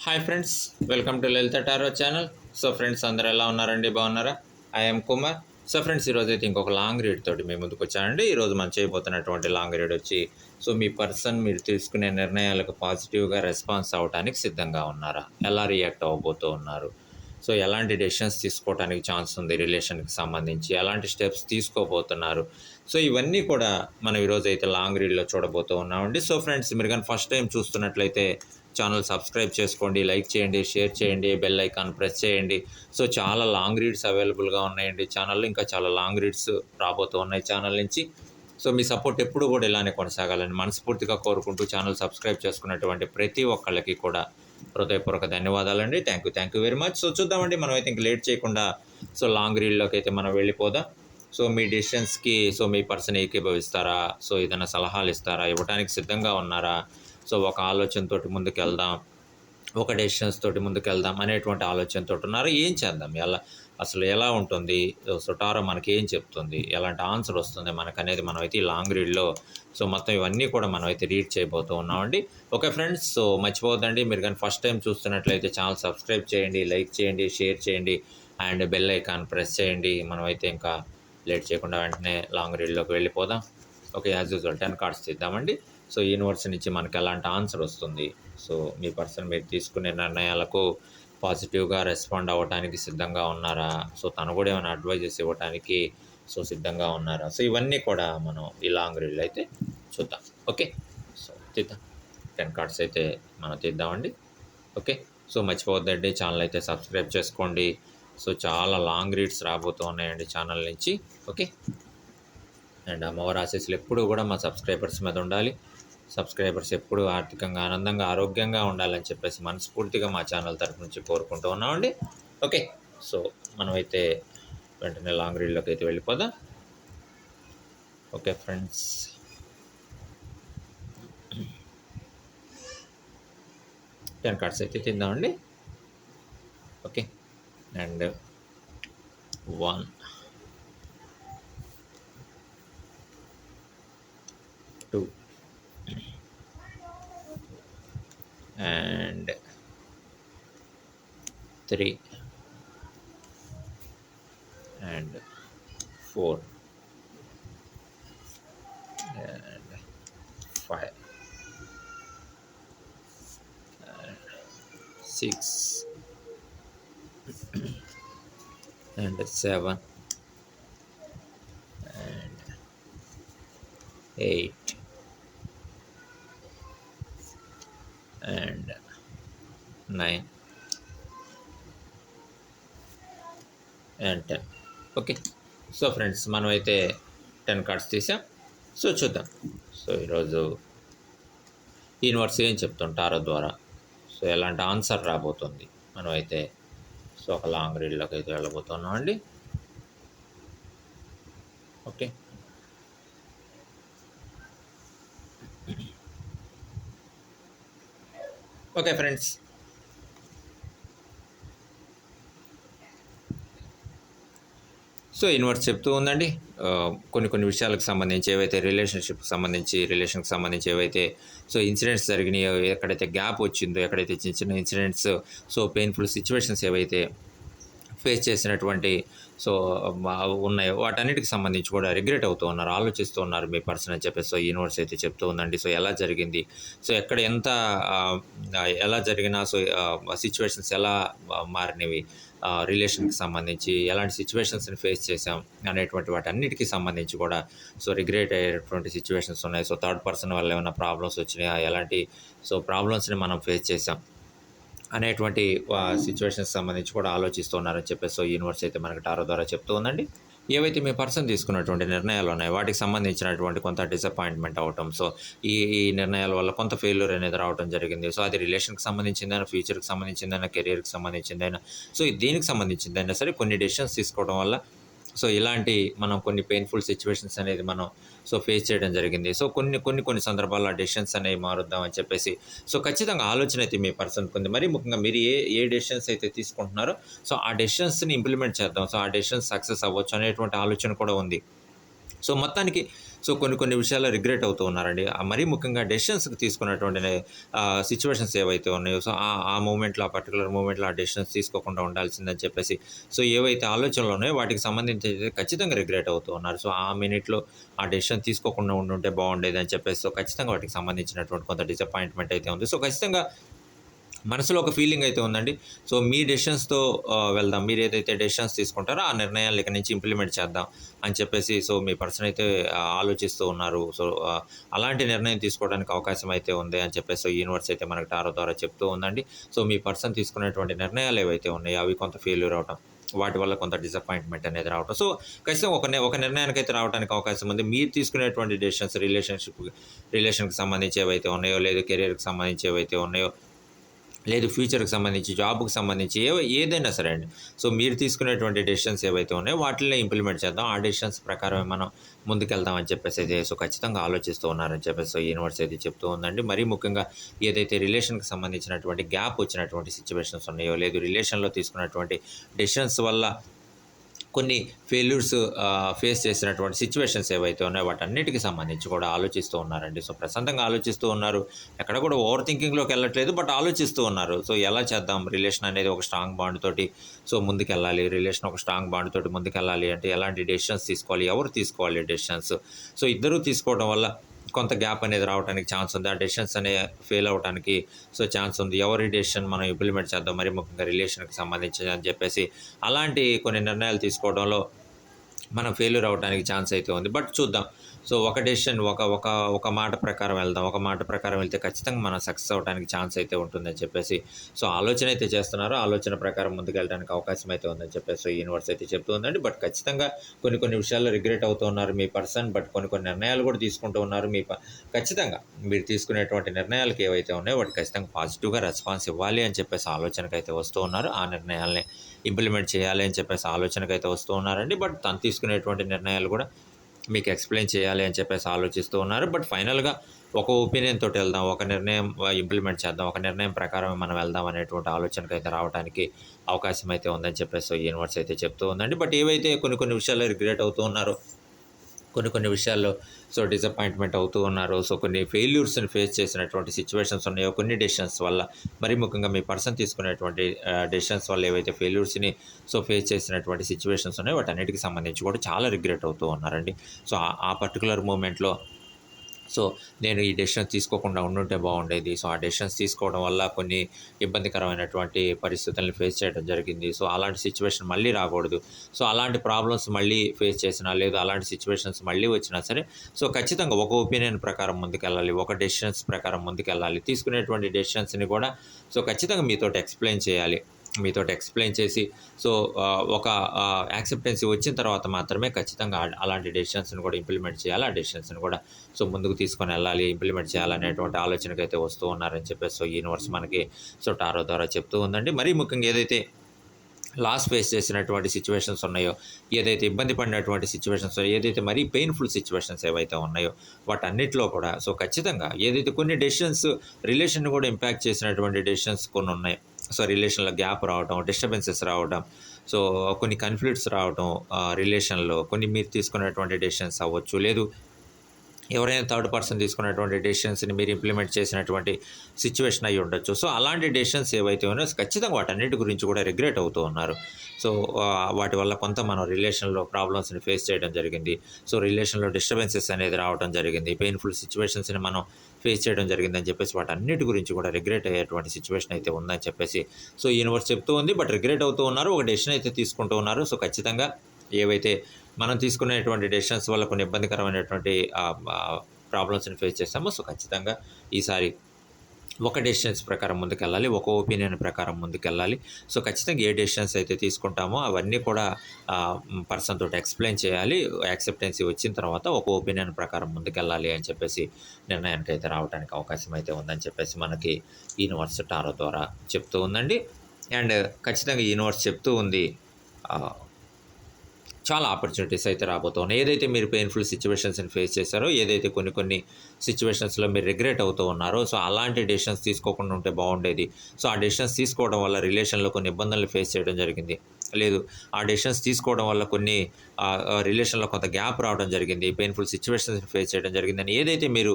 Hi friends, welcome to Lalitha tarot channel. So friends, అందరు ఎలా ఉన్నారండి? బాగున్నారా? ఐఎమ్ కుమార్. సో ఫ్రెండ్స్, ఈరోజు అయితే ఇంకొక లాంగ్ రీడ్ తోటి మీ ముందుకు వచ్చానండి. ఈరోజు మనం చేయబోతున్నటువంటి లాంగ్ రీడ్ వచ్చి, సో మీ పర్సన్ మీరు తీసుకునే నిర్ణయాలకు పాజిటివ్గా రెస్పాన్స్ అవ్వడానికి సిద్ధంగా ఉన్నారా? ఎలా రియాక్ట్ అవ్వబోతూ ఉన్నారు? సో ఎలాంటి డెసిషన్స్ తీసుకోవడానికి ఛాన్స్ ఉంది రిలేషన్కి సంబంధించి, ఎలాంటి స్టెప్స్ తీసుకోబోతున్నారు? సో ఇవన్నీ కూడా మనం ఈరోజు అయితే లాంగ్ రీడ్లో చూడబోతూ ఉన్నామండి. సో ఫ్రెండ్స్, మీరు కానీ ఫస్ట్ టైం చూస్తున్నట్లయితే ఛానల్ సబ్స్క్రైబ్ చేసుకోండి, లైక్ చేయండి, షేర్ చేయండి, బెల్ ఐకాన్ ప్రెస్ చేయండి. సో చాలా లాంగ్ రీడ్స్ అవైలబుల్గా ఉన్నాయండి ఛానల్లో. ఇంకా చాలా లాంగ్ రీడ్స్ రాబోతూ ఉన్నాయి ఛానల్ నుంచి. సో మీ సపోర్ట్ ఎప్పుడు కూడా ఇలానే కొనసాగాలని మనస్ఫూర్తిగా కోరుకుంటూ ఛానల్ సబ్స్క్రైబ్ చేసుకున్నటువంటి ప్రతి ఒక్కళ్ళకి కూడా హృదయపూర్వక ధన్యవాదాలండి. Thank you very much. So చూద్దామండి, మనం అయితే ఇంక లేట్ చేయకుండా సో లాంగ్ రీడ్లోకి అయితే మనం వెళ్ళిపోదాం. సో మీ డెసిషన్స్కి సో మీ పర్సన్ ఏకీభవిస్తారా? సో ఏదైనా సలహాలు ఇస్తారా? ఇవ్వడానికి సిద్ధంగా ఉన్నారా? సో ఒక ఆలోచనతోటి ముందుకెళ్దాం, ఒక డెసిషన్స్ తోటి ముందుకెళ్దాం అనేటువంటి ఆలోచనతో ఉన్నారు. ఏం చేద్దాం, అసలు ఎలా ఉంటుంది? సో టారో మనకి ఏం చెప్తుంది, ఎలాంటి ఆన్సర్ వస్తుంది మనకనేది మనమైతే ఈ లాంగ్ రీడ్లో సో మొత్తం ఇవన్నీ కూడా మనమైతే రీడ్ చేయబోతూ ఉన్నామండి. ఓకే ఫ్రెండ్స్, సో మర్చిపోవద్దండి, మీరు కానీ ఫస్ట్ టైం చూస్తున్నట్లయితే ఛానల్ సబ్స్క్రైబ్ చేయండి, లైక్ చేయండి, షేర్ చేయండి అండ్ బెల్ ఐకాన్ ప్రెస్ చేయండి. మనమైతే ఇంకా లేట్ చేయకుండా వెంటనే లాంగ్ రీడ్లోకి వెళ్ళిపోదాం. ఓకే, యాజ్ యూజువల్ 10 కార్డ్స్ తీద్దామండి. సో యూనివర్స్ నుంచి మనకి ఎలాంటి ఆన్సర్ వస్తుంది? సో మీ పర్సన్ మీరు తీసుకునే నిర్ణయాలకు పాజిటివ్గా రెస్పాండ్ అవ్వడానికి సిద్ధంగా ఉన్నారా? సో తను కూడా ఏమైనా అడ్వైజెస్ ఇవ్వడానికి సో సిద్ధంగా ఉన్నారా? సో ఇవన్నీ కూడా మనం ఈ లాంగ్ రీడ్లో అయితే చూద్దాం. ఓకే, సో తీద్దాం. 10 కార్డ్స్ అయితే మనం తీద్దామండి. ఓకే, సో మర్చిపోవద్దండి, ఛానల్ అయితే సబ్స్క్రైబ్ చేసుకోండి. సో చాలా లాంగ్ రీడ్స్ రాబోతూ ఉన్నాయండి ఛానల్ నుంచి. ఓకే, అండ్ అమ్మవారి ఆశీస్సులు ఎప్పుడూ కూడా మా సబ్స్క్రైబర్స్ మీద ఉండాలి. సబ్స్క్రైబర్స్ ఎప్పుడూ ఆర్థికంగా ఆనందంగా ఆరోగ్యంగా ఉండాలని చెప్పేసి మనస్ఫూర్తిగా మా ఛానల్ తరఫు నుంచి కోరుకుంటూ ఉన్నామండి. ఓకే, సో మనమైతే వెంటనే లాంగ్ రీడ్లోకి అయితే వెళ్ళిపోదాం. ఓకే ఫ్రెండ్స్, టెన్ కార్డ్స్ అయితే తిందామండి. Okay, and 1 2 and 3 and 4 and 5 and 6 and 7 and 8 and 9 and 10. Okay, so friends, మనమైతే 10 కార్డ్స్ తీసాం. సో చూద్దాం, సో ఈరోజు యూనివర్స్ ఏం చెప్తుంటారో ద్వారా సో ఎలాంటి ఆన్సర్ రాబోతుంది. మనమైతే సో ఒక లాంగ్ రీడ్లోకి అయితే వెళ్ళబోతున్నాం అండి. Okay, okay friends, so universe చెప్తూ ఉందండి కొన్ని విషయాలకు సంబంధించి, ఏవైతే రిలేషన్కి సంబంధించి ఏవైతే సో ఇన్సిడెంట్స్ జరిగినాయో, ఎక్కడైతే గ్యాప్ వచ్చిందో, ఎక్కడైతే చిన్న ఇన్సిడెంట్స్ సో పెయిన్ఫుల్ సిచ్యువేషన్స్ ఏవైతే ఫేస్ చేసినటువంటి సో ఉన్నాయో వాటన్నిటికి సంబంధించి కూడా రిగ్రెట్ అవుతూ ఉన్నారు, ఆలోచిస్తూ ఉన్నారు మీ పర్సన్ అని చెప్పేసి సో యూనివర్స్ అయితే చెప్తూ ఉందండి. సో ఎలా జరిగింది, సో ఎక్కడ ఎంత ఎలా జరిగినా సో సిచ్యువేషన్స్ ఎలా మారినవి, రిలేషన్కి సంబంధించి ఎలాంటి సిచ్యువేషన్స్ని ఫేస్ చేసాం అనేటువంటి వాటన్నిటికీ సంబంధించి కూడా సో రిగ్రెట్ అయ్యేటువంటి సిచ్యువేషన్స్ ఉన్నాయి. సో థర్డ్ పర్సన్ వల్ల ఏమైనా ప్రాబ్లమ్స్ వచ్చినాయా, ఎలాంటి సో ప్రాబ్లమ్స్ని మనం ఫేస్ చేసాం అనేటువంటి సిచ్యువేషన్స్ సంబంధించి కూడా ఆలోచిస్తున్నారని చెప్పేసి సో యూనివర్స్ అయితే మనకి టారో ద్వారా చెప్తూ ఉందండి. ఏవైతే మీ పర్సన్ తీసుకున్నటువంటి నిర్ణయాలు ఉన్నాయో వాటికి సంబంధించినటువంటి కొంత డిసప్పాయింట్మెంట్ అవ్వటం, సో ఈ నిర్ణయాల వల్ల కొంత ఫెయిల్యూర్ అనేది రావడం జరిగింది. సో అది రిలేషన్కి సంబంధించిందైనా, ఫ్యూచర్కి సంబంధించిందైనా, కెరియర్కి సంబంధించిందైనా, సో దీనికి సంబంధించిందైనా సరే కొన్ని డెసిషన్స్ తీసుకోవడం వల్ల సో ఇలాంటి మనం కొన్ని పెయిన్ఫుల్ సిచ్యువేషన్స్ అనేది మనం సో ఫేస్ చేయడం జరిగింది. సో కొన్ని సందర్భాల్లో ఆ డెసిషన్స్ అనేవి మారుద్దామని చెప్పేసి సో ఖచ్చితంగా ఆలోచన అయితే మీ పర్సన్కి ఉంది. మరి ముఖ్యంగా మీరు ఏ డెసిషన్స్ అయితే తీసుకుంటున్నారో సో ఆ డెసిషన్స్ని ఇంప్లిమెంట్ చేద్దాం, సో ఆ డెసిషన్స్ సక్సెస్ అవ్వచ్చు అనేటువంటి ఆలోచన కూడా ఉంది. సో మొత్తానికి సో కొన్ని కొన్ని విషయాల్లో రిగ్రెట్ అవుతూ ఉన్నారండి. మరీ ముఖ్యంగా డెసిషన్స్‌కి తీసుకున్నటువంటి సిట్యుయేషన్స్ ఏవైతే ఉన్నాయో, సో ఆ మూమెంట్‌లో, ఆ పర్టిక్యులర్ మూమెంట్‌లో ఆ డెసిషన్స్ తీసుకోకుండా ఉండాల్సిందని చెప్పేసి, సో ఏవైతే ఆలోచనలు ఉన్నాయో వాటికి సంబంధించి అయితే ఖచ్చితంగా రిగ్రెట్ అవుతూ ఉన్నారు. సో ఆ మినిట్‌లో ఆ డెసిషన్ తీసుకోకుండా ఉండుంటే బాగుండేదని చెప్పేసి, సో ఖచ్చితంగా వాటికి సంబంధించినటువంటి కొంత డిసప్పాయింట్‌మెంట్ అయితే ఉంది. సో ఖచ్చితంగా మనసులో ఒక ఫీలింగ్ అయితే ఉందండి. సో మీ డెసిషన్స్‌తో వెళ్దాం. మీరేదైతే డెసిషన్స్ తీసుకుంటారో ఆ నిర్ణయాలు ఇక నుంచి ఇంప్లిమెంట్ చేద్దాం అని చెప్పేసి, సో మీ పర్సన్ అయితే ఆలోచిస్తూ ఉన్నారు. సో అలాంటి నిర్ణయం తీసుకోవడానికి అవకాశం అయితే ఉంది అని చెప్పేసి యూనివర్స్ అయితే మనకు టారో ద్వారా చెప్తూ ఉందండి. సో మీ పర్సన్ తీసుకునేటువంటి నిర్ణయాలు ఏవైతే ఉన్నాయో అవి కొంత ఫెయిల్యూర్ అవ్వటం, వాటి వల్ల కొంత డిసప్పాయింట్మెంట్ అనేది రావటం. సో ఖచ్చితంగా ఒక నిర్ణయానికైతే రావడానికి అవకాశం ఉంది. మీరు తీసుకునేటువంటి డెసిషన్స్ రిలేషన్‌కి సంబంధించి ఏవైతే ఉన్నాయో, లేదు కెరియర్‌కి సంబంధించి ఏవైతే ఉన్నాయో, లేదు ఫ్యూచర్‌కి సంబంధించి, జాబ్‌కి సంబంధించి ఏదైనా సరే అండి. సో మీరు తీసుకునేటువంటి డెసిషన్స్ ఏవైతే ఉన్నాయో వాటిల్నే ఇంప్లిమెంట్ చేద్దాం. ఆ డెసిషన్స్ ప్రకారమే మనం ముందుకెళ్దాం అని చెప్పేసి అయితే సో ఖచ్చితంగా ఆలోచిస్తూ ఉన్నారని చెప్పేసి సో యూనివర్స్ అయితే చెప్తూ ఉందండి. మరీ ముఖ్యంగా ఏదైతే రిలేషన్‌కి సంబంధించినటువంటి గ్యాప్ వచ్చినటువంటి సిట్యుయేషన్స్ ఉన్నాయో, లేదు రిలేషన్‌లో తీసుకున్నటువంటి డెసిషన్స్ వల్ల కొన్ని ఫెయిల్యూర్స్ ఫేస్ చేసినటువంటి సిట్యుయేషన్స్ ఏవైతే ఉన్నాయో వాటన్నిటికి సంబంధించి కూడా ఆలోచిస్తూ ఉన్నారండి. సో ప్రశాంతంగా ఆలోచిస్తూ ఉన్నారు. ఎక్కడ కూడా ఓవర్ థింకింగ్‌లోకి వెళ్ళట్లేదు. బట్ ఆలోచిస్తూ ఉన్నారు. సో ఎలా చేద్దాం రిలేషన్ అనేది ఒక స్ట్రాంగ్ బాండ్ తోటి సో ముందుకెళ్ళాలి. రిలేషన్ ఒక స్ట్రాంగ్ బాండ్ తోటి ముందుకెళ్ళాలి అంటే ఎలాంటి డెసిషన్స్ తీసుకోవాలి? ఎవరు తీసుకోవాలి డెసిషన్స్? సో ఇద్దరూ తీసుకోవడం వల్ల కొంత గ్యాప్ అనేది రావడానికి ఛాన్స్ ఉంది. ఆ డెసిషన్స్ ఫెయిల్ అవ్వడానికి సో ఛాన్స్ ఉంది. ఎవరి డెసిషన్ మనం ఇంప్లిమెంట్ చేద్దాం మరి ముఖ్యంగా రిలేషన్‌కి సంబంధించి అని చెప్పేసి అలాంటి కొన్ని నిర్ణయాలు తీసుకోవడంలో మనం ఫెయిల్యూర్ అవ్వడానికి ఛాన్స్ అయితే ఉంది. బట్ చూద్దాం. సో ఒక డెసిషన్ ఒక ఒక ఒక మాట ప్రకారం వెళ్దాం. ఒక మాట ప్రకారం వెళ్తే ఖచ్చితంగా మనం సక్సెస్ అవ్వడానికి ఛాన్స్ అయితే ఉంటుందని చెప్పేసి సో ఆలోచన అయితే చేస్తున్నారు. ఆలోచన ప్రకారం ముందుకెళ్ళడానికి అవకాశం అయితే ఉందని చెప్పేసి సో యూనివర్స్ అయితే చెప్తూ ఉందండి. బట్ ఖచ్చితంగా కొన్ని కొన్ని విషయాల్లో రిగ్రెట్ అవుతూ ఉన్నారు మీ పర్సన్. బట్ కొన్ని కొన్ని నిర్ణయాలు కూడా తీసుకుంటూ ఉన్నారు. ఖచ్చితంగా మీరు తీసుకునేటువంటి నిర్ణయాలకు ఏవైతే ఉన్నాయో వాటికి ఖచ్చితంగా పాజిటివ్‌గా రెస్పాన్స్ ఇవ్వాలి అని చెప్పేసి ఆలోచనకైతే వస్తూ ఉన్నారు. ఆ నిర్ణయాల్ని ఇంప్లిమెంట్ చేయాలి అని చెప్పేసి ఆలోచనకైతే వస్తూ ఉన్నారండి. బట్ తను తీసుకునేటువంటి నిర్ణయాలు కూడా మీకు ఎక్స్‌ప్లెయిన్ చేయాలి అని చెప్పేసి ఆలోచిస్తూ ఉన్నారు. బట్ ఫైనల్‌గా ఒక ఒపీనియన్ తోటి వెళ్దాం. ఒక నిర్ణయం ఇంప్లిమెంట్ చేద్దాం. ఒక నిర్ణయం ప్రకారం మనం వెళ్దాం అనేటువంటి ఆలోచనకైతే రావడానికి అవకాశం అయితే ఉందని చెప్పేసి యూనివర్స్ అయితే చెప్తూ ఉందండి. బట్ ఏవైతే కొన్ని కొన్ని విషయాల్లో రిగ్రెట్ అవుతూ ఉన్నారో, కొన్ని కొన్ని విషయాల్లో సో డిసప్పాయింట్మెంట్ అవుతూ ఉన్నారు. సో కొన్ని ఫెయిల్యూర్స్‌ని ఫేస్ చేసినటువంటి సిట్యుయేషన్స్ ఉన్నాయో, కొన్ని డెసిషన్స్ వల్ల మరీ ముఖ్యంగా మీ పర్సన్ తీసుకునేటువంటి డెసిషన్స్ వల్ల ఏవైతే ఫెయిల్యూర్స్‌ని సో ఫేస్ చేసినటువంటి సిట్యుయేషన్స్ ఉన్నాయో వాటన్నిటికి సంబంధించి కూడా చాలా రిగ్రెట్ అవుతూ ఉన్నారండి. సో ఆ పర్టిక్యులర్ మూమెంట్‌లో సో నేను ఈ డెసిషన్ తీసుకోకుండా ఉండుంటే బాగుండేది. సో ఆ డెసిషన్స్ తీసుకోవడం వల్ల కొన్ని ఇబ్బందికరమైనటువంటి పరిస్థితులను ఫేస్ చేయడం జరిగింది. సో అలాంటి సిట్యుయేషన్ మళ్ళీ రాకూడదు. సో అలాంటి ప్రాబ్లమ్స్ మళ్ళీ ఫేస్ చేసినా, లేదు అలాంటి సిట్యుయేషన్స్ మళ్ళీ వచ్చినా సరే సో ఖచ్చితంగా ఒక ఒపీనియన్ ప్రకారం ముందుకెళ్ళాలి. ఒక డెసిషన్స్ ప్రకారం ముందుకెళ్ళాలి. తీసుకునేటువంటి డెసిషన్స్‌ని కూడా సో ఖచ్చితంగా మీతోటి ఎక్స్‌ప్లెయిన్ చేయాలి. మీతోటి ఎక్స్‌ప్లెయిన్ చేసి సో ఒక యాక్సెప్టెన్సీ వచ్చిన తర్వాత మాత్రమే ఖచ్చితంగా అలాంటి డెసిషన్స్‌ని కూడా ఇంప్లిమెంట్ చేయాలి. ఆ డెసిషన్స్‌ని కూడా సో ముందుకు తీసుకొని వెళ్ళాలి, ఇంప్లిమెంట్ చేయాలనేటువంటి ఆలోచనకైతే వస్తూ ఉన్నారని చెప్పేసి సో యూనివర్స్ మనకి సో టారో ద్వారా చెప్తూ ఉందండి. మరీ ముఖ్యంగా ఏదైతే లాస్ ఫేస్ చేసినటువంటి సిట్యుయేషన్స్ ఉన్నాయో, ఏదైతే ఇబ్బంది పడినటువంటి సిట్యుయేషన్స్, ఏదైతే మరీ పెయిన్‌ఫుల్ సిట్యుయేషన్స్ ఏవైతే ఉన్నాయో వాటన్నిటిలో కూడా సో ఖచ్చితంగా ఏదైతే కొన్ని డెసిషన్స్ రిలేషన్‌ని కూడా ఇంపాక్ట్ చేసినటువంటి డెసిషన్స్ కొన్ని ఉన్నాయి. సో రిలేషన్‌లో గ్యాప్ రావడం, డిస్టర్బెన్సెస్ రావడం, సో కొన్ని కాన్‌ఫ్లిక్ట్స్ రావడం రిలేషన్‌లో కొన్ని మీరు తీసుకున్నటువంటి డెసిషన్స్ అవ్వచ్చు. లేదు ఎవరైనా థర్డ్ పర్సన్ తీసుకున్నటువంటి డెసిషన్స్‌ని మీరు ఇంప్లిమెంట్ చేసినటువంటి సిట్యుయేషన్ అయ్యి ఉండొచ్చు. సో అలాంటి డెసిషన్స్ ఏవైతే ఉన్నాయో ఖచ్చితంగా వాటన్నిటి గురించి కూడా రిగ్రెట్ అవుతూ ఉన్నారు. సో వాటి వల్ల కొంత మనం రిలేషన్‌లో ప్రాబ్లమ్స్‌ని ఫేస్ చేయడం జరిగింది. సో రిలేషన్‌లో డిస్టర్బెన్సెస్ అనేది రావడం జరిగింది. పెయిన్‌ఫుల్ సిట్యుయేషన్స్‌ని మనం ఫేస్ చేయడం జరిగిందని చెప్పేసి వాటన్నిటి గురించి కూడా రిగ్రెట్ అయ్యేటువంటి సిట్యుయేషన్ అయితే ఉందని చెప్పేసి సో యూనివర్స్ చెప్తూ ఉంది. బట్ రిగ్రెట్ అవుతూ ఉన్నారు. ఒక డెసిషన్ అయితే తీసుకుంటూ ఉన్నారు. సో ఖచ్చితంగా ఏవైతే మనం తీసుకునేటువంటి డెసిషన్స్ వల్ల కొన్ని ఇబ్బందికరమైనటువంటి ప్రాబ్లమ్స్‌ని ఫేస్ చేస్తామో సో ఖచ్చితంగా ఈసారి ఒక డెసిషన్స్ ప్రకారం ముందుకెళ్ళాలి. ఒక ఒపీనియన్ ప్రకారం ముందుకెళ్ళాలి. సో ఖచ్చితంగా ఏ డెసిషన్స్ అయితే తీసుకుంటామో అవన్నీ కూడా పర్సన్ తోటి ఎక్స్‌ప్లెయిన్ చేయాలి. యాక్సెప్టెన్సీ వచ్చిన తర్వాత ఒక ఒపీనియన్ ప్రకారం ముందుకెళ్ళాలి అని చెప్పేసి నిర్ణయానికి అయితే రావడానికి అవకాశం అయితే ఉందని చెప్పేసి మనకి యూనివర్స్ టారో ద్వారా చెప్తూ ఉందండి. అండ్ ఖచ్చితంగా యూనివర్స్ చెప్తూ ఉంది. చాలా ఆపర్చునిటీస్ అయితే రాబోతున్నాయి. ఏదైతే మీరు పెయిన్‌ఫుల్ సిట్యుయేషన్స్‌ని ఫేస్ చేశారో, ఏదైతే కొన్ని సిట్యుయేషన్స్‌లో మీరు రిగ్రెట్ అవుతూ ఉన్నారో, సో అలాంటి డెసిషన్స్ తీసుకోకుండా ఉంటే బాగుండేది. సో ఆ డెసిషన్స్ తీసుకోవడం వల్ల రిలేషన్‌లో కొన్ని ఇబ్బందులను ఫేస్ చేయడం జరిగింది. లేదు, ఆ డెసిషన్స్ తీసుకోవడం వల్ల కొన్ని రిలేషన్‌లో కొంత గ్యాప్ రావడం జరిగింది. పెయిన్‌ఫుల్ సిట్యుయేషన్స్‌ని ఫేస్ చేయడం జరిగిందని ఏదైతే మీరు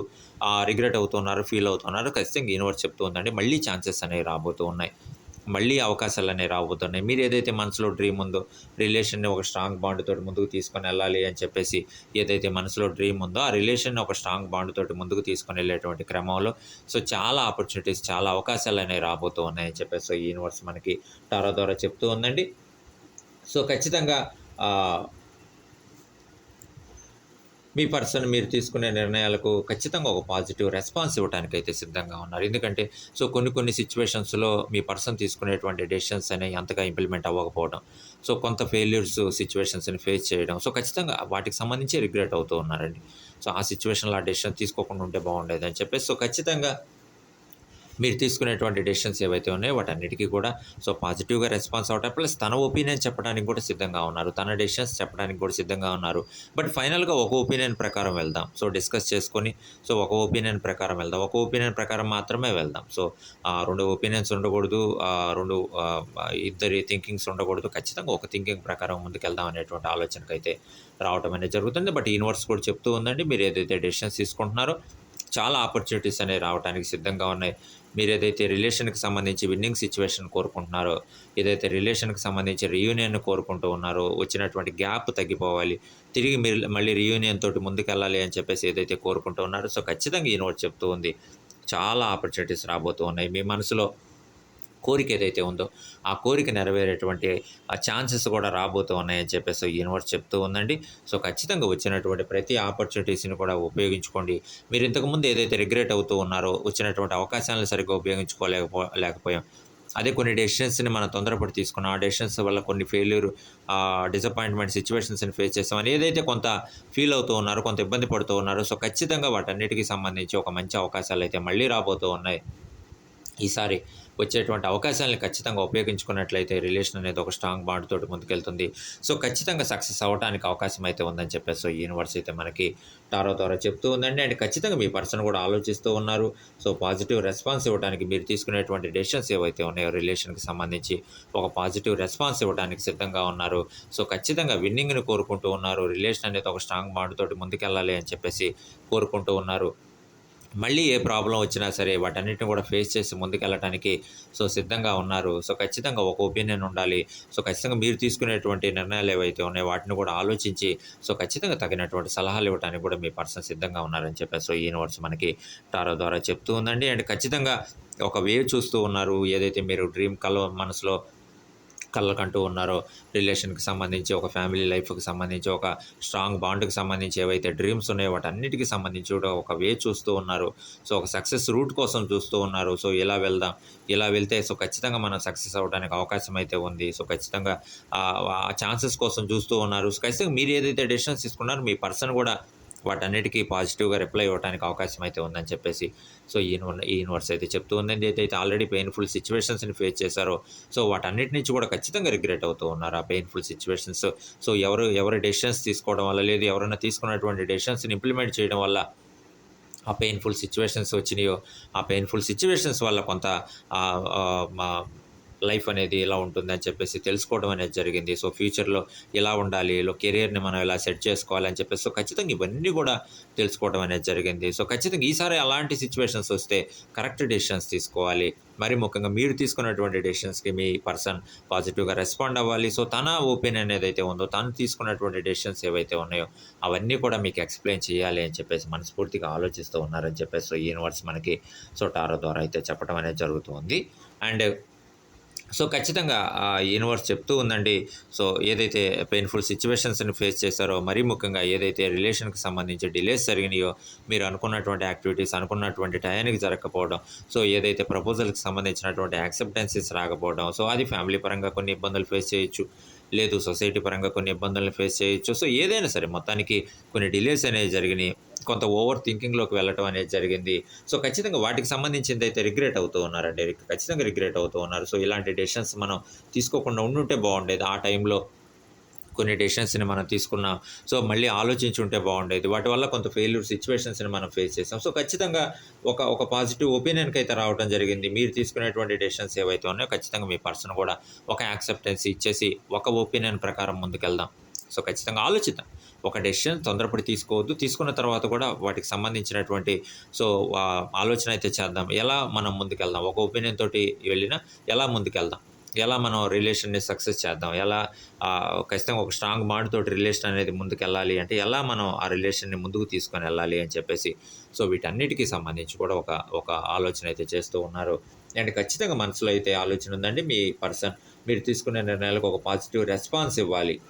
రిగ్రెట్ అవుతున్నారో, ఫీల్ అవుతున్నారో, ఖచ్చితంగా యూనివర్స్ చెప్తూ ఉందండి. మళ్ళీ ఛాన్సెస్ అనేవి రాబోతూ ఉన్నాయి. మళ్ళీ అవకాశాలనేవి రాబోతున్నాయి. మీరు ఏదైతే మనసులో డ్రీమ్ ఉందో, రిలేషన్‌ని ఒక స్ట్రాంగ్ బాండ్ తోటి ముందుకు తీసుకొనెళ్ళాలి అని చెప్పేసి ఏదైతే మనసులో డ్రీమ్ ఉందో, ఆ రిలేషన్‌ని ఒక స్ట్రాంగ్ బాండ్ తోటి ముందుకు తీసుకొనెళ్ళేటువంటి క్రమంలో సో, చాలా ఆపర్చునిటీస్, చాలా అవకాశాలనేవి రాబోతూ ఉన్నాయని చెప్పేసి ఈ యూనివర్స్ మనకి టారో ద్వారా చెప్తూ ఉందండి. సో, ఖచ్చితంగా ఆహ్ మీ పర్సన్ మీరు తీసుకునే నిర్ణయాలకు ఖచ్చితంగా ఒక పాజిటివ్ రెస్పాన్స్ ఇవ్వడానికైతే సిద్ధంగా ఉన్నారు. ఎందుకంటే సో కొన్ని సిట్యుయేషన్స్‌లో మీ పర్సన్ తీసుకునేటువంటి డెసిషన్స్ అనేవి అంతగా ఇంప్లిమెంట్ అవ్వకపోవడం. సో కొంత ఫెయిల్యూర్స్ సిట్యుయేషన్స్‌ని ఫేస్ చేయడం. సో ఖచ్చితంగా వాటికి సంబంధించి రిగ్రెట్ అవుతూ ఉన్నారండి. సో ఆ సిట్యుయేషన్‌లో ఆ డెసిషన్ తీసుకోకుండా ఉంటే బాగుండేదని చెప్పేసి సో ఖచ్చితంగా మీరు తీసుకునేటువంటి డెసిషన్స్ ఏవైతే ఉన్నాయో వాటన్నిటికీ కూడా సో పాజిటివ్‌గా రెస్పాన్స్ అవ్వటం ప్లస్ తన ఒపీనియన్ చెప్పడానికి కూడా సిద్ధంగా ఉన్నారు. తన డెసిషన్స్ చెప్పడానికి కూడా సిద్ధంగా ఉన్నారు. బట్ ఫైనల్‌గా ఒక ఒపీనియన్ ప్రకారం వెళ్దాం. సో డిస్కస్ చేసుకొని సో ఒక ఒపీనియన్ ప్రకారం వెళ్దాం. ఒక ఒపీనియన్ ప్రకారం మాత్రమే వెళ్దాం. సో 2 ఒపీనియన్స్ ఉండకూడదు. 2 ఇద్దరి థింకింగ్స్ ఉండకూడదు. ఖచ్చితంగా ఒక థింకింగ్ ప్రకారం ముందుకెళ్దాం అనేటువంటి ఆలోచనకైతే రావటం అనేది జరుగుతుంది. బట్ యూనివర్స్ కూడా చెప్తూ ఉందండి. మీరు ఏదైతే డెసిషన్స్ తీసుకుంటున్నారో చాలా ఆపర్చునిటీస్ అనేవి రావడానికి సిద్ధంగా ఉన్నాయి. మీరేదైతే రిలేషన్‌కి సంబంధించి విన్నింగ్ సిట్యుయేషన్ కోరుకుంటున్నారో, ఏదైతే రిలేషన్‌కి సంబంధించి రీయూనియన్‌ని కోరుకుంటూ ఉన్నారో, వచ్చినటువంటి గ్యాప్ తగ్గిపోవాలి. తిరిగి మీరు మళ్ళీ రీయూనియన్ తోటి ముందుకెళ్ళాలి అని చెప్పేసి ఏదైతే కోరుకుంటూ ఉన్నారో, సో ఖచ్చితంగా యూనివర్స్ చెప్తూ ఉంది. చాలా ఆపర్చునిటీస్ రాబోతూ ఉన్నాయి. మీ మనసులో కోరిక ఏదైతే ఉందో, ఆ కోరిక నెరవేరేటువంటి ఆ ఛాన్సెస్ కూడా రాబోతూ ఉన్నాయని చెప్పేసి యూనివర్స్ చెప్తూ ఉందండి. సో, ఖచ్చితంగా వచ్చినటువంటి ప్రతి ఆపర్చునిటీస్‌ని కూడా ఉపయోగించుకోండి. మీరు ఇంతకుముందు ఏదైతే రిగ్రెట్ అవుతూ ఉన్నారో, వచ్చినటువంటి అవకాశాలను సరిగ్గా లేకపోయాం. అదే కొన్ని డెసిషన్స్‌ని మనం తొందరపడి తీసుకున్నాం. ఆ డెసిషన్స్ వల్ల కొన్ని డిసప్పాయింట్‌మెంట్ సిట్యుయేషన్స్‌ని ఫేస్ చేసామని ఏదైతే కొంత ఫీల్ అవుతూ ఉన్నారో, కొంత ఇబ్బంది పడుతూ ఉన్నారో, సో, ఖచ్చితంగా వాటన్నిటికి సంబంధించి ఒక మంచి అవకాశాలైతే మళ్ళీ రాబోతూ ఉన్నాయి. ఈసారి వచ్చేటువంటి అవకాశాలను ఖచ్చితంగా ఉపయోగించుకున్నట్లయితే రిలేషన్ అనేది ఒక స్ట్రాంగ్ బాండ్ తోటి ముందుకెళ్తుంది. సో, ఖచ్చితంగా సక్సెస్ అవ్వటానికి అవకాశం అయితే ఉందని చెప్పేసి సో, యూనివర్స్ అయితే మనకి టారో ద్వారా చెప్తూ ఉందండి. అండ్ ఖచ్చితంగా మీ పర్సన్ కూడా ఆలోచిస్తూ ఉన్నారు. సో, పాజిటివ్ రెస్పాన్స్ ఇవ్వడానికి మీరు తీసుకునేటువంటి డెసిషన్స్ ఏవైతే ఉన్నాయో రిలేషన్‌కి సంబంధించి ఒక పాజిటివ్ రెస్పాన్స్ ఇవ్వడానికి సిద్ధంగా ఉన్నారు. సో, ఖచ్చితంగా విన్నింగ్‌ని కోరుకుంటూ ఉన్నారు. రిలేషన్ అనేది ఒక స్ట్రాంగ్ బాండ్ తోటి ముందుకెళ్ళాలి అని చెప్పేసి కోరుకుంటూ ఉన్నారు. మళ్ళీ ఏ ప్రాబ్లమ్ వచ్చినా సరే వాటన్నిటిని కూడా ఫేస్ చేసి ముందుకెళ్ళటానికి సో సిద్ధంగా ఉన్నారు. సో ఖచ్చితంగా ఒక ఒపీనియన్ ఉండాలి. సో ఖచ్చితంగా మీరు తీసుకునేటువంటి నిర్ణయాలు ఏవైతే ఉన్నాయో వాటిని కూడా ఆలోచించి సో ఖచ్చితంగా తగినటువంటి సలహాలు ఇవ్వడానికి కూడా మీ పర్సన్ సిద్ధంగా ఉన్నారని చెప్పేసి సో యూనివర్స్ మనకి టారో ద్వారా చెప్తూ ఉందండి. అండ్ ఖచ్చితంగా ఒక వేవ్ చూస్తూ ఉన్నారు. ఏదైతే మీరు డ్రీమ్ మనసులో కలలుకంటూ ఉన్నారో రిలేషన్‌కి సంబంధించి, ఒక ఫ్యామిలీ లైఫ్‌కి సంబంధించి, ఒక స్ట్రాంగ్ బాండ్‌కి సంబంధించి ఏవైతే డ్రీమ్స్ ఉన్నాయో వాటన్నిటికి సంబంధించి కూడా ఒక వే చూస్తూ ఉన్నారు. సో, ఒక సక్సెస్ రూట్ కోసం చూస్తూ ఉన్నారు. సో, ఇలా వెళ్దాం, ఇలా వెళ్తే సో, ఖచ్చితంగా మనం సక్సెస్ అవ్వడానికి అవకాశం అయితే ఉంది. సో, ఖచ్చితంగా ఆ ఛాన్సెస్ కోసం చూస్తూ ఉన్నారు. సో, ఖచ్చితంగా మీరు ఏదైతే డెసిషన్స్ తీసుకున్నారో మీ పర్సన్ కూడా వాటన్నిటికీ పాజిటివ్‌గా రిప్లై ఇవ్వడానికి అవకాశం అయితే ఉందని చెప్పేసి సో, ఈ యూనివర్స్ అయితే చెప్తూ ఉందండి. ఏదైతే ఆల్రెడీ పెయిన్‌ఫుల్ సిట్యుయేషన్స్‌ని ఫేస్ చేశారో సో, వాటన్నిటి నుంచి కూడా ఖచ్చితంగా రిగ్రెట్ అవుతూ ఉన్నారు. ఆ పెయిన్‌ఫుల్ సిట్యుయేషన్స్ సో, ఎవరు డెసిషన్స్ తీసుకోవడం వల్ల, లేదు ఎవరైనా తీసుకున్నటువంటి డెసిషన్స్‌ని ఇంప్లిమెంట్ చేయడం వల్ల ఆ పెయిన్‌ఫుల్ సిట్యుయేషన్స్ వచ్చినాయో, ఆ పెయిన్‌ఫుల్ సిట్యుయేషన్స్ వల్ల కొంత ఆహ్, ఆహ్, మా లైఫ్ అనేది ఇలా ఉంటుందని చెప్పేసి తెలుసుకోవడం అనేది జరిగింది. సో, ఫ్యూచర్‌లో ఇలా ఉండాలి, కెరియర్‌ని మనం ఇలా సెట్ చేసుకోవాలని చెప్పేసి సో, ఖచ్చితంగా ఇవన్నీ కూడా తెలుసుకోవడం అనేది జరిగింది. సో, ఖచ్చితంగా ఈసారి అలాంటి సిట్యుయేషన్స్ వస్తే కరెక్ట్ డెసిషన్స్ తీసుకోవాలి. మరి ముఖ్యంగా మీరు తీసుకున్నటువంటి డెసిషన్స్‌కి మీ పర్సన్ పాజిటివ్‌గా రెస్పాండ్ అవ్వాలి. సో, తన ఒపీనియన్ ఏదైతే ఉందో, తను తీసుకున్నటువంటి డెసిషన్స్ ఏవైతే ఉన్నాయో, అవన్నీ కూడా మీకు ఎక్స్‌ప్లెయిన్ చేయాలి అని చెప్పేసి మనస్ఫూర్తిగా ఆలోచిస్తూ ఉన్నారని చెప్పేసి సో, యూనివర్స్ మనకి సో, టారో ద్వారా అయితే చెప్పడం అనేది జరుగుతూ ఉంది. అండ్ సో, ఖచ్చితంగా యూనివర్స్ చెప్తూ ఉందండి. సో, ఏదైతే పెయిన్‌ఫుల్ సిట్యుయేషన్స్‌ని ఫేస్ చేశారో, మరీ ముఖ్యంగా ఏదైతే రిలేషన్‌కి సంబంధించి డిలేస్ జరిగినాయో, మీరు అనుకున్నటువంటి యాక్టివిటీస్ అనుకున్నటువంటి టయానికి జరగకపోవడం, సో, ఏదైతే ప్రపోజల్‌కి సంబంధించినటువంటి యాక్సెప్టెన్సెస్ రాకపోవడం, సో, అది ఫ్యామిలీ పరంగా కొన్ని ఇబ్బందులు ఫేస్ చేయొచ్చు. లేదు సొసైటీ పరంగా కొన్ని ఇబ్బందులను ఫేస్ చేయొచ్చు. సో, ఏదైనా సరే మొత్తానికి కొన్ని డిలేస్ అనేవి జరిగినాయి. కొంత ఓవర్ థింకింగ్‌లోకి వెళ్ళటం అనేది జరిగింది. సో, ఖచ్చితంగా వాటికి సంబంధించిందైతే రిగ్రెట్ అవుతూ ఉన్నారండి. ఖచ్చితంగా రిగ్రెట్ అవుతూ ఉన్నారు. సో, ఇలాంటి డెసిషన్స్ మనం తీసుకోకుండా ఉండుంటే బాగుండేది. ఆ టైంలో కొన్ని డెసిషన్స్‌ని మనం తీసుకున్నాం. సో, మళ్ళీ ఆలోచించి ఉంటే బాగుండేది. వాటి వల్ల కొంత ఫెయిల్యూర్ సిట్యుయేషన్స్‌ని మనం ఫేస్ చేసాం. సో, ఖచ్చితంగా ఒక పాజిటివ్ ఒపీనియన్‌కైతే రావడం జరిగింది. మీరు తీసుకునేటువంటి డెసిషన్స్ ఏవైతే ఉన్నాయో ఖచ్చితంగా మీ పర్సన్ కూడా ఒక యాక్సెప్టెన్స్ ఇచ్చేసి ఒక ఒపీనియన్ ప్రకారం ముందుకెళ్దాం. సో, ఖచ్చితంగా ఆలోచిద్దాం. ఒక డెసిషన్ తొందరపడి తీసుకోవద్దు. తీసుకున్న తర్వాత కూడా వాటికి సంబంధించినటువంటి సో, ఆలోచన అయితే చేద్దాం. ఎలా మనం ముందుకెళ్దాం? ఒక ఒపీనియన్ తోటి వెళ్ళినా ఎలా ముందుకెళ్దాం? ఎలా మనం రిలేషన్‌ని సక్సెస్ చేద్దాం? ఎలా ఖచ్చితంగా ఒక స్ట్రాంగ్ బాండ్ తోటి రిలేషన్ అనేది ముందుకెళ్ళాలి అంటే, ఎలా మనం ఆ రిలేషన్‌ని ముందుకు తీసుకొనెళ్ళాలి అని చెప్పేసి, సో, వీటన్నిటికి సంబంధించి కూడా ఒక ఆలోచన అయితే చేస్తూ ఉన్నారు. అండ్ ఖచ్చితంగా మనసులో అయితే ఆలోచన ఉందండి. మీ పర్సన్ మీరు తీసుకునే నిర్ణయాలకు ఒక పాజిటివ్ రెస్పాన్స్ ఇవ్వాలి.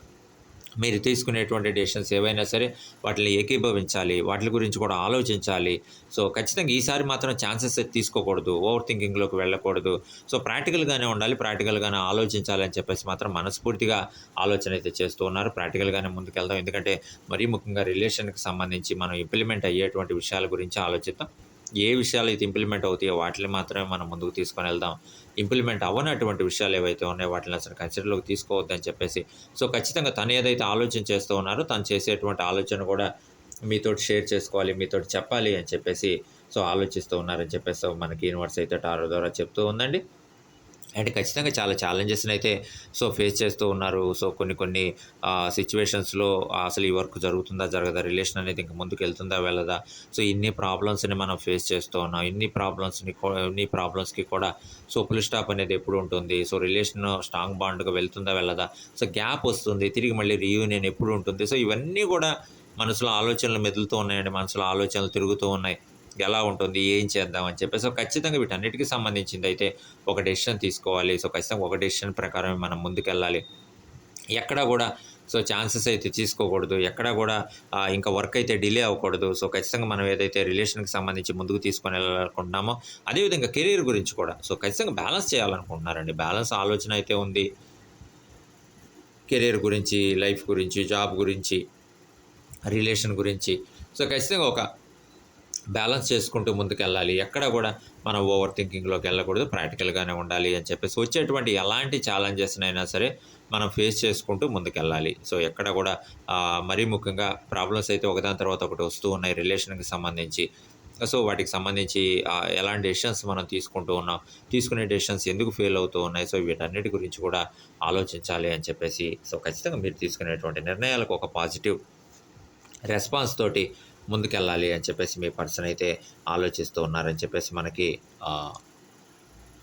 మీరు తీసుకునేటువంటి డెసిషన్స్ ఏవైనా సరే వాటిని ఏకీభవించాలి. వాటిల గురించి కూడా ఆలోచించాలి. సో, ఖచ్చితంగా ఈసారి మాత్రం ఛాన్సెస్ అయితే తీసుకోకూడదు. ఓవర్ థింకింగ్‌లోకి వెళ్ళకూడదు. సో, ప్రాక్టికల్‌గానే ఉండాలి. ప్రాక్టికల్‌గానే ఆలోచించాలి అని చెప్పేసి మాత్రం మనస్ఫూర్తిగా ఆలోచన అయితే చేస్తూ ఉన్నారు. ప్రాక్టికల్‌గానే ముందుకెళ్దాం. ఎందుకంటే మరీ ముఖ్యంగా రిలేషన్‌కి సంబంధించి మనం ఇంప్లిమెంట్ అయ్యేటువంటి విషయాల గురించి ఆలోచిద్దాం. ఏ విషయాలు అయితే ఇంప్లిమెంట్ అవుతాయో వాటిని మాత్రమే మనం ముందుకు తీసుకొనెళ్దాం. ఇంప్లిమెంట్ అవ్వనటువంటి విషయాలు ఏవైతే ఉన్నాయో వాటిని అసలు కన్సిడర్‌లోకి తీసుకోవద్దని చెప్పేసి సో, ఖచ్చితంగా తను ఏదైతే ఆలోచన చేస్తూ ఉన్నారో, తను చేసేటువంటి ఆలోచన కూడా మీతోటి షేర్ చేసుకోవాలి, మీతోటి చెప్పాలి అని చెప్పేసి సో, ఆలోచిస్తూ ఉన్నారని చెప్పేసి సో, మనకి యూనివర్స్ అయితే టారో ద్వారా చెప్తూ ఉందండి. అండ్ ఖచ్చితంగా చాలా ఛాలెంజెస్‌నైతే సో, ఫేస్ చేస్తూ ఉన్నారు. సో, కొన్ని సిట్యుయేషన్స్‌లో అసలు ఈ వర్క్ జరుగుతుందా? జరగదా? రిలేషన్ అనేది ఇంక ముందుకెళ్తుందా? వెళ్ళదా? సో, ఇన్ని ప్రాబ్లమ్స్‌ని మనం ఫేస్ చేస్తూ ఉన్నాం. ఇన్ని ప్రాబ్లమ్స్‌కి కూడా సో, ఫుల్ స్టాప్ అనేది ఎప్పుడు ఉంటుంది? సో, రిలేషన్ స్ట్రాంగ్ బాండ్‌గా వెళ్తుందా? వెళ్ళదా? సో, గ్యాప్ వస్తుంది. తిరిగి మళ్ళీ రీయూనియన్ ఎప్పుడు ఉంటుంది? సో, ఇవన్నీ కూడా మనసులో ఆలోచనలు మెదులుతూ ఉన్నాయండి. మనసులో ఆలోచనలు తిరుగుతూ ఉన్నాయి. ఎలా ఉంటుంది? ఏం చేద్దాం? అని చెప్పేసి. సో, ఖచ్చితంగా వీటన్నిటికి సంబంధించిందయితే ఒక డెసిషన్ తీసుకోవాలి. సో, ఖచ్చితంగా ఒక డెసిషన్ ప్రకారమే మనం ముందుకెళ్ళాలి. ఎక్కడా గూడా సో, ఛాన్సెస్ అయితే తీసుకోకూడదు. ఎక్కడా గూడా ఇంకా వర్క్ అయితే డిలే అవ్వకూడదు. సో, ఖచ్చితంగా మనం ఏదైతే రిలేషన్‌కి సంబంధించి ముందుకు తీసుకొనెళ్ళాలనుకుంటున్నామో, అదేవిధంగా కెరీర్ గురించి కూడా. సో, ఖచ్చితంగా బ్యాలెన్స్ చేయాలనుకుంటున్నారండి. బ్యాలెన్స్ ఆలోచన అయితే ఉంది. కెరీర్ గురించి, లైఫ్ గురించి, జాబ్ గురించి, రిలేషన్ గురించి. సో, ఖచ్చితంగా ఒక బ్యాలెన్స్ చేసుకుంటూ ముందుకెళ్ళాలి. ఎక్కడ గూడా మనం ఓవర్ థింకింగ్‌లోకి వెళ్ళకూడదు. ప్రాక్టికల్‌గానే ఉండాలి అని చెప్పేసి వచ్చేటువంటి ఎలాంటి ఛాలెంజెస్‌నైనా సరే మనం ఫేస్ చేసుకుంటూ ముందుకెళ్ళాలి. సో, ఎక్కడ గూడా మరీ ముఖ్యంగా ప్రాబ్లమ్స్ అయితే ఒకదాని తర్వాత ఒకటి వస్తూ ఉన్నాయి రిలేషన్‌కి సంబంధించి. సో, వాటికి సంబంధించి ఎలాంటి డెసిషన్స్ మనం తీసుకుంటూ ఉన్నాం, తీసుకునే డెసిషన్స్ ఎందుకు ఫెయిల్ అవుతూ ఉన్నాయి. సో, వీటన్నిటి గురించి కూడా ఆలోచించాలి అని చెప్పేసి సో, ఖచ్చితంగా మీరు తీసుకునేటువంటి నిర్ణయాలకు ఒక పాజిటివ్ రెస్పాన్స్ తోటి ముందుకెళ్ళాలి అని చెప్పేసి మీ పర్సన్ అయితే ఆలోచిస్తూ ఉన్నారని చెప్పేసి మనకి ఆహ్,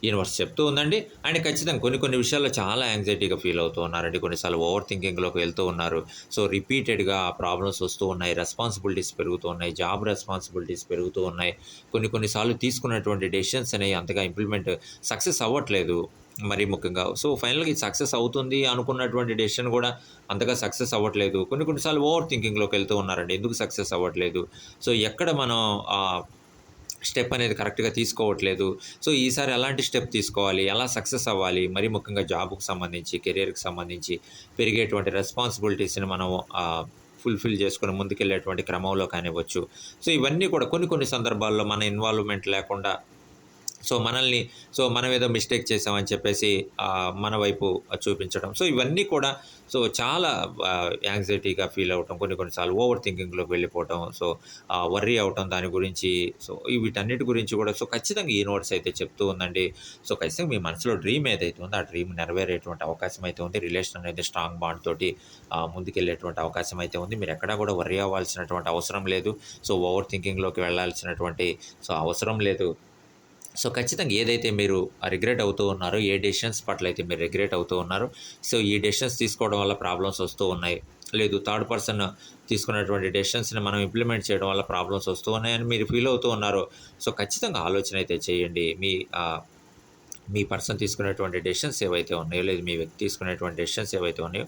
యూనివర్స్ చెప్తూ ఉందండి. అండ్ ఖచ్చితంగా కొన్ని విషయాల్లో చాలా యాంగ్జైటీగా ఫీల్ అవుతూ ఉన్నారండి. కొన్నిసార్లు ఓవర్ థింకింగ్‌లోకి వెళ్తూ ఉన్నారు. సో, రిపీటెడ్‌గా ప్రాబ్లమ్స్ వస్తూ ఉన్నాయి. రెస్పాన్సిబిలిటీస్ పెరుగుతూ ఉన్నాయి. జాబ్ రెస్పాన్సిబిలిటీస్ పెరుగుతూ ఉన్నాయి. కొన్ని సార్లు తీసుకున్నటువంటి డెసిషన్స్ అనేవి అంతగా సక్సెస్ అవ్వట్లేదు. మరీ ముఖ్యంగా. సో, ఫైనల్‌గా ఇది సక్సెస్ అవుతుంది అనుకున్నటువంటి డెసిషన్ కూడా అంతగా సక్సెస్ అవ్వట్లేదు. కొన్ని సార్లు ఓవర్ థింకింగ్‌లోకి వెళ్తూ ఉన్నారండి. ఎందుకు సక్సెస్ అవ్వట్లేదు? సో, ఎక్కడ మనం స్టెప్ అనేది కరెక్ట్‌గా తీసుకోవట్లేదు. సో, ఈసారి ఎలాంటి స్టెప్ తీసుకోవాలి? ఎలా సక్సెస్ అవ్వాలి? మరీ ముఖ్యంగా జాబ్‌కి సంబంధించి, కెరియర్‌కి సంబంధించి పెరిగేటువంటి రెస్పాన్సిబిలిటీస్‌ని మనం ఫుల్‌ఫిల్ చేసుకొని ముందుకెళ్ళేటువంటి క్రమంలో కానివ్వచ్చు. సో, ఇవన్నీ కూడా కొన్ని సందర్భాల్లో మన ఇన్వాల్వ్‌మెంట్ లేకుండా మనం ఏదో మిస్టేక్ చేశామని చెప్పేసి మన వైపు చూపించడం. సో, ఇవన్నీ కూడా సో, చాలా యాంగ్జైటీగా ఫీల్ అవ్వటం, కొన్ని సార్లు ఓవర్ థింకింగ్‌లోకి వెళ్ళిపోవటం. సో, వర్రీ అవ్వటం దాని గురించి. సో, వీటన్నిటి గురించి కూడా సో, ఖచ్చితంగా యూనివర్స్ అయితే చెప్తూ ఉందండి. సో, ఖచ్చితంగా మీ మనసులో డ్రీమ్ ఏదైతే ఉందో ఆ డ్రీమ్ నెరవేరేటువంటి అవకాశం అయితే ఉంది. రిలేషన్ అనేది స్ట్రాంగ్ బాండ్ తోటి ముందుకెళ్ళేటువంటి అవకాశం అయితే ఉంది. మీరెక్కడా కూడా వర్రీ అవ్వాల్సినటువంటి అవసరం లేదు. సో, ఓవర్ థింకింగ్‌లోకి వెళ్ళాల్సినటువంటి అవసరం లేదు. సో, ఖచ్చితంగా ఏదైతే మీరు రిగ్రెట్ అవుతూ ఉన్నారో, ఏ డెసిషన్స్ పట్ల అయితే మీరు రిగ్రెట్ అవుతూ ఉన్నారో, సో, ఈ డెసిషన్స్ తీసుకోవడం వల్ల ప్రాబ్లమ్స్ వస్తూ ఉన్నాయి. లేదు థర్డ్ పర్సన్ తీసుకున్నటువంటి డెసిషన్స్‌ని మనం ఇంప్లిమెంట్ చేయడం వల్ల ప్రాబ్లమ్స్ వస్తూ ఉన్నాయని మీరు ఫీల్ అవుతూ ఉన్నారు. సో, ఖచ్చితంగా ఆలోచన అయితే చేయండి. మీ పర్సన్ తీసుకునేటువంటి డెసిషన్స్ ఏవైతే ఉన్నాయో, లేదు మీ వ్యక్తి తీసుకునేటువంటి డెసిషన్స్ ఏవైతే ఉన్నాయో,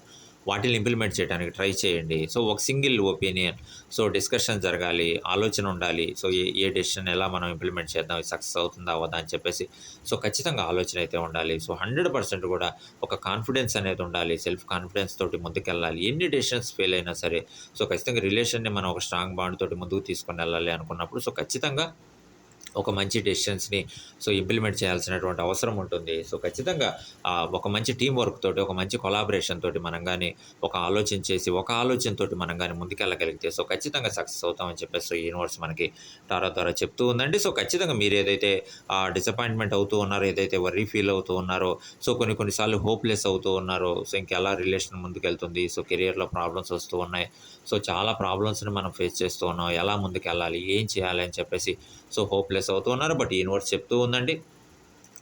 వాటిని ఇంప్లిమెంట్ చేయడానికి ట్రై చేయండి. సో, ఒక సింగిల్ ఒపీనియన్. సో, డిస్కషన్ జరగాలి, ఆలోచన ఉండాలి. సో, ఏ డెసిషన్ ఎలా మనం ఇంప్లిమెంట్ చేద్దాం, ఇది సక్సెస్ అవుతుందా, అవ్వదా అని చెప్పేసి. సో, ఖచ్చితంగా ఆలోచన అయితే ఉండాలి. సో, 100% కూడా ఒక కాన్ఫిడెన్స్ అనేది ఉండాలి. సెల్ఫ్ కాన్ఫిడెన్స్ తోటి ముందుకెళ్ళాలి. ఎన్ని డెసిషన్స్ ఫెయిల్ అయినా సరే. సో, ఖచ్చితంగా రిలేషన్‌ని మనం ఒక స్ట్రాంగ్ బాండ్ తోటి ముందుకు తీసుకొనెళ్ళాలి అనుకున్నప్పుడు సో, ఖచ్చితంగా ఒక మంచి డెసిషన్స్‌ని ఇంప్లిమెంట్ చేయాల్సినటువంటి అవసరం ఉంటుంది. ఖచ్చితంగా ఒక మంచి టీమ్ వర్క్ తోటి, ఒక మంచి కొలాబరేషన్ తోటి మనం గాని ఒక ఆలోచన చేసి, ఒక ఆలోచనతోటి మనం గాని ముందుకెళ్ళగలిగితే ఖచ్చితంగా సక్సెస్ అవుతామని చెప్పేసి యూనివర్స్ మనకి టారో ద్వారా చెప్తూ ఉందండి. ఖచ్చితంగా మీరేదైతే డిసప్పాయింట్‌మెంట్ అవుతూ ఉన్నారో, ఏదైతే వర్రీ ఫీల్ అవుతూ ఉన్నారో, కొన్ని కొన్ని సార్లు హోప్‌లెస్ అవుతూ ఉన్నారో, ఇంకెలా రిలేషన్ ముందుకెళ్తుంది, కెరియర్‌లో ప్రాబ్లమ్స్ వస్తూ ఉన్నాయి. చాలా ప్రాబ్లమ్స్‌ని మనం ఫేస్ చేస్తూ ఉన్నాం. ఎలా ముందుకెళ్ళాలి? ఏం చేయాలి? అని చెప్పేసి హోప్‌లెస్ అవుతూ ఉన్నారు. బట్ యూనివర్స్ చెప్తూ ఉందండి.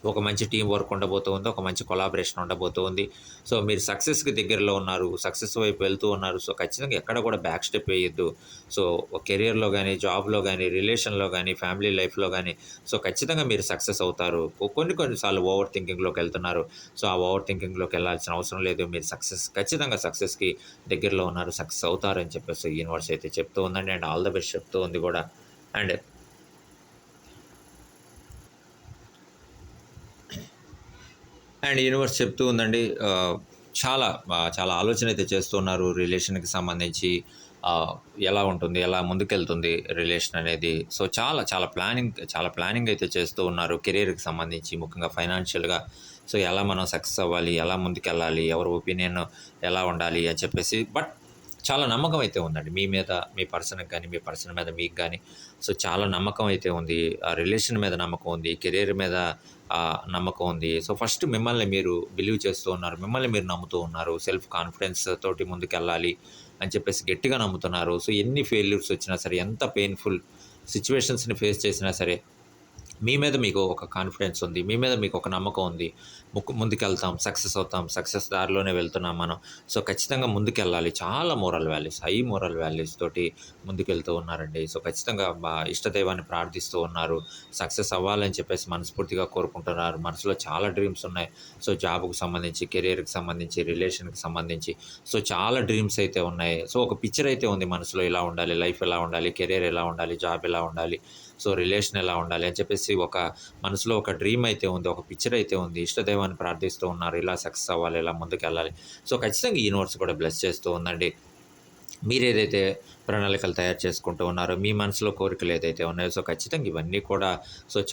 ఒక మంచి టీమ్ వర్క్ ఉండబోతూ ఉంది. ఒక మంచి కొలాబరేషన్ ఉండబోతూ ఉంది. మీరు సక్సెస్‌కి దగ్గరలో ఉన్నారు. సక్సెస్ వైపు వెళ్తూ ఉన్నారు. ఖచ్చితంగా ఎక్కడ కూడా బ్యాక్ స్టెప్ వేయొద్దు. సో, కెరియర్‌లో గాని, జాబ్‌లో గాని, రిలేషన్‌లో గాని, ఫ్యామిలీ లైఫ్‌లో గాని ఖచ్చితంగా మీరు సక్సెస్ అవుతారు. కొన్ని కొన్ని సార్లు ఓవర్ థింకింగ్‌లోకెళ్తున్నారు. ఆ ఓవర్ థింకింగ్‌లోకెళ్ళాల్సిన అవసరం లేదు. మీరు ఖచ్చితంగా సక్సెస్‌కి దగ్గరలో ఉన్నారు. సక్సెస్ అవుతారని చెప్పేసి యూనివర్స్ అయితే చెప్తూ ఉందండి. అండ్ ఆల్ ద బెస్ట్ చెప్తూ ఉంది కూడా. అండ్ యూనివర్స్ చెప్తూ ఉందండి. చాలా ఆలోచన అయితే చేస్తూ ఉన్నారు రిలేషన్‌కి సంబంధించి. ఆహ్, ఎలా ఉంటుంది? ఎలా ముందుకెళ్తుంది రిలేషన్ అనేది? చాలా ప్లానింగ్ అయితే చేస్తూ ఉన్నారు. కెరియర్‌కి సంబంధించి ముఖ్యంగా ఫైనాన్షియల్‌గా ఎలా మనం సక్సెస్ అవ్వాలి? ఎలా ముందుకెళ్ళాలి? ఎవరి ఒపీనియన్ ఎలా ఉండాలి? అని చెప్పేసి చాలా నమ్మకం అయితే ఉందండి. మీ మీద, మీ పర్సన్‌కి గాని, మీ పర్సన్ మీద మీకు గాని. చాలా నమ్మకం అయితే ఉంది. ఆ రిలేషన్ మీద నమ్మకం ఉంది. కెరియర్ మీద నమ్మకం ఉంది. ఫస్ట్ మిమ్మల్ని మీరు బిలీవ్ చేస్తూ ఉన్నారు. మిమ్మల్ని మీరు నమ్ముతూ ఉన్నారు. సెల్ఫ్ కాన్ఫిడెన్స్ తోటి ముందుకెళ్ళాలి అని చెప్పేసి గట్టిగా నమ్ముతున్నారు. ఎన్ని ఫెయిల్యూర్స్ వచ్చినా సరే, ఎంత పెయిన్‌ఫుల్ సిట్యుయేషన్స్‌ని ఫేస్ చేసినా సరే మీ మీద మీకు ఒక కాన్ఫిడెన్స్ ఉంది. మీ మీద మీకు ఒక నమ్మకం ఉంది. ముందుకెళ్తాం, సక్సెస్ అవుతాం, సక్సెస్ దారిలోనే వెళ్తున్నాం మనం. ఖచ్చితంగా ముందుకెళ్ళాలి. చాలా moral values, high moral values తోటి ముందుకెళ్తూ ఉన్నారండి. ఖచ్చితంగా ఇష్టదైవాన్ని ప్రార్థిస్తూ ఉన్నారు. సక్సెస్ అవ్వాలని చెప్పేసి మనస్ఫూర్తిగా కోరుకుంటున్నారు. మనసులో చాలా డ్రీమ్స్ ఉన్నాయి. జాబ్‌కి సంబంధించి, కెరియర్‌కి సంబంధించి, రిలేషన్‌కి సంబంధించి చాలా డ్రీమ్స్ అయితే ఉన్నాయి. ఒక పిక్చర్ అయితే ఉంది మనసులో ఇలా ఉండాలి, లైఫ్ ఎలా ఉండాలి, కెరియర్ ఎలా ఉండాలి, జాబ్ ఎలా ఉండాలి, రిలేషన్ ఎలా ఉండాలి అని చెప్పేసి ఒక మనసులో ఒక డ్రీమ్ అయితే ఉంది. ఒక పిక్చర్ అయితే ఉంది. ఇష్టదైవాన్ని ప్రార్థిస్తూ ఉన్నారు. ఇలా సక్సెస్ అవ్వాలి, ఇలా ముందుకెళ్ళాలి. ఖచ్చితంగా యూనివర్స్ కూడా బ్లెస్ చేస్తూ ఉందండి. మీరేదైతే ప్రణాళికలు తయారు చేసుకుంటూ ఉన్నారో, మీ మనసులో కోరికలు ఏదైతే ఉన్నాయో, ఖచ్చితంగా ఇవన్నీ కూడా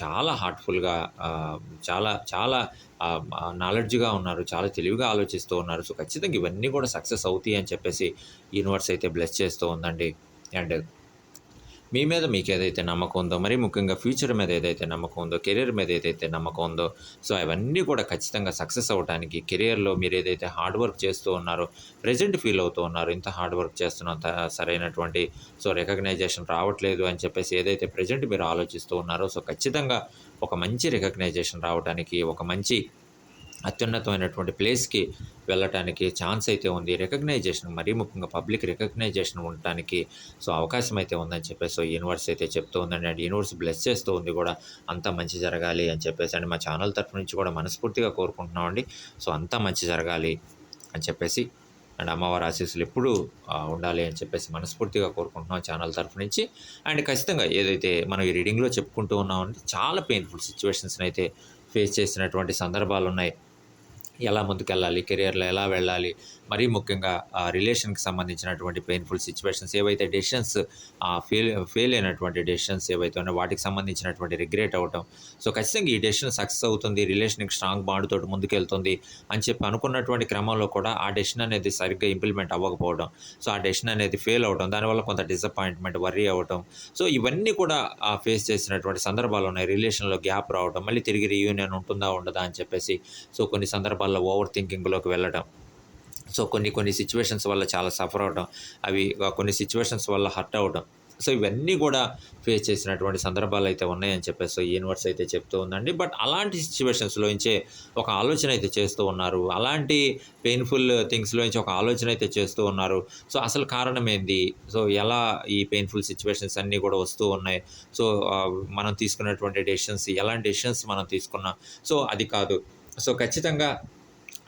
చాలా హార్ట్‌ఫుల్‌గా ఆహ్, చాలా చాలా నాలెడ్జ్‌గా ఉన్నారు. చాలా తెలివిగా ఆలోచిస్తూ ఉన్నారు. ఖచ్చితంగా ఇవన్నీ కూడా సక్సెస్ అవుతాయి అని చెప్పేసి యూనివర్స్ అయితే బ్లెస్ చేస్తూ ఉందండి. అండ్ మీ మీద మీకేదైతే నమ్మకం ఉందో, మరీ ముఖ్యంగా ఫ్యూచర్ మీద ఏదైతే నమ్మకం ఉందో, కెరియర్ మీద ఏదైతే నమ్మకం ఉందో, అవన్నీ కూడా ఖచ్చితంగా సక్సెస్ అవ్వటానికి కెరియర్‌లో మీరేదైతే హార్డ్ వర్క్ చేస్తూ ఉన్నారో, ప్రెజెంట్ ఫీల్ అవుతూ ఉన్నారు. ఇంత హార్డ్ వర్క్ చేస్తున్నాం, సరైనటువంటి రికగ్నైజేషన్ రావట్లేదు అని చెప్పేసి ఏదైతే ప్రెజెంట్ మీరు ఆలోచిస్తూ ఉన్నారో, ఖచ్చితంగా ఒక మంచి రికగ్నైజేషన్ రావటానికి, ఒక మంచి అత్యున్నతమైనటువంటి ప్లేస్‌కి వెళ్ళటానికి ఛాన్స్ అయితే ఉంది. రికగ్నైజేషన్ మరీ ముఖ్యంగా పబ్లిక్ రికగ్నైజేషన్ ఉండటానికి అవకాశం అయితే ఉందని చెప్పేసి యూనివర్స్ అయితే చెప్తూ ఉందండి. అండ్ యూనివర్స్ బ్లెస్ చేస్తూ ఉంది గూడా. అంతా మంచి జరగాలి అని చెప్పేసి అండ్ మా ఛానల్ తరఫు నుంచి కూడా మనస్ఫూర్తిగా కోరుకుంటున్నామండి. అంతా మంచి జరగాలి అని చెప్పేసి అండ్ అమ్మవారి ఆశీస్సులు ఎప్పుడూ ఉండాలి అని చెప్పేసి మనస్ఫూర్తిగా కోరుకుంటున్నాం ఛానల్ తరఫు నుంచి. అండ్ ఖచ్చితంగా ఏదైతే మనం ఈ రీడింగ్‌లో చెప్పుకుంటూ ఉన్నామంటే చాలా పెయిన్‌ఫుల్ సిట్యుయేషన్స్‌నైతే ఫేస్ చేసినటువంటి సందర్భాలున్నాయి. ఎలా ముందుకెళ్ళాలి, కెరియర్‌లో ఎలా వెళ్ళాలి, మరీ ముఖ్యంగా రిలేషన్‌కి సంబంధించినటువంటి పెయిన్‌ఫుల్ సిట్యుయేషన్స్ ఏవైతే డెసిషన్స్ ఫెయిల్ అయినటువంటి డెసిషన్స్ ఏవైతే ఉన్నాయో వాటికి సంబంధించినటువంటి రిగ్రెట్ అవ్వటం. ఖచ్చితంగా ఈ డెసిషన్ సక్సెస్ అవుతుంది, రిలేషన్‌కి స్ట్రాంగ్ బాండ్‌తోటి ముందుకెళ్తుంది అని చెప్పి అనుకున్నటువంటి క్రమంలో కూడా ఆ డెసిషన్ అనేది సరిగ్గా ఇంప్లిమెంట్ అవ్వకపోవడం. ఆ డెసిషన్ అనేది ఫెయిల్ అవ్వడం. దానివల్ల కొంత డిసప్పాయింట్‌మెంట్, వర్రీ అవ్వటం. ఇవన్నీ కూడా ఫేస్ చేసినటువంటి సందర్భాలున్నాయి. రిలేషన్‌లో గ్యాప్ రావడం, మళ్ళీ తిరిగి రీయూనియన్ ఉంటుందా, ఉండదా అని చెప్పేసి కొన్ని సందర్భాల్లో ఓవర్ థింకింగ్‌లోకి వెళ్ళడం. కొన్ని కొన్ని సిట్యుయేషన్స్ వల్ల చాలా సఫర్ అవ్వడం. అవి కొన్ని సిట్యుయేషన్స్ వల్ల హర్ట్ అవ్వడం. ఇవన్నీ గూడా ఫేస్ చేసినటువంటి సందర్భాలయితే ఉన్నాయని చెప్పేసి యూనివర్స్ అయితే చెప్తూ ఉందండి. బట్ అలాంటి సిట్యుయేషన్స్‌లోంచే ఒక ఆలోచన అయితే చేస్తూ ఉన్నారు. అలాంటి పెయిన్‌ఫుల్ థింగ్స్‌లోంచి ఒక ఆలోచన అయితే చేస్తూ ఉన్నారు. అసలు కారణం ఏంది? ఎలా ఈ పెయిన్‌ఫుల్ సిట్యుయేషన్స్ అన్నీ గూడా వస్తూ ఉన్నాయి. మనం తీసుకున్నటువంటి డెసిషన్స్ ఎలాంటి డెసిషన్స్ మనం తీసుకున్నాం. అది కాదు. ఖచ్చితంగా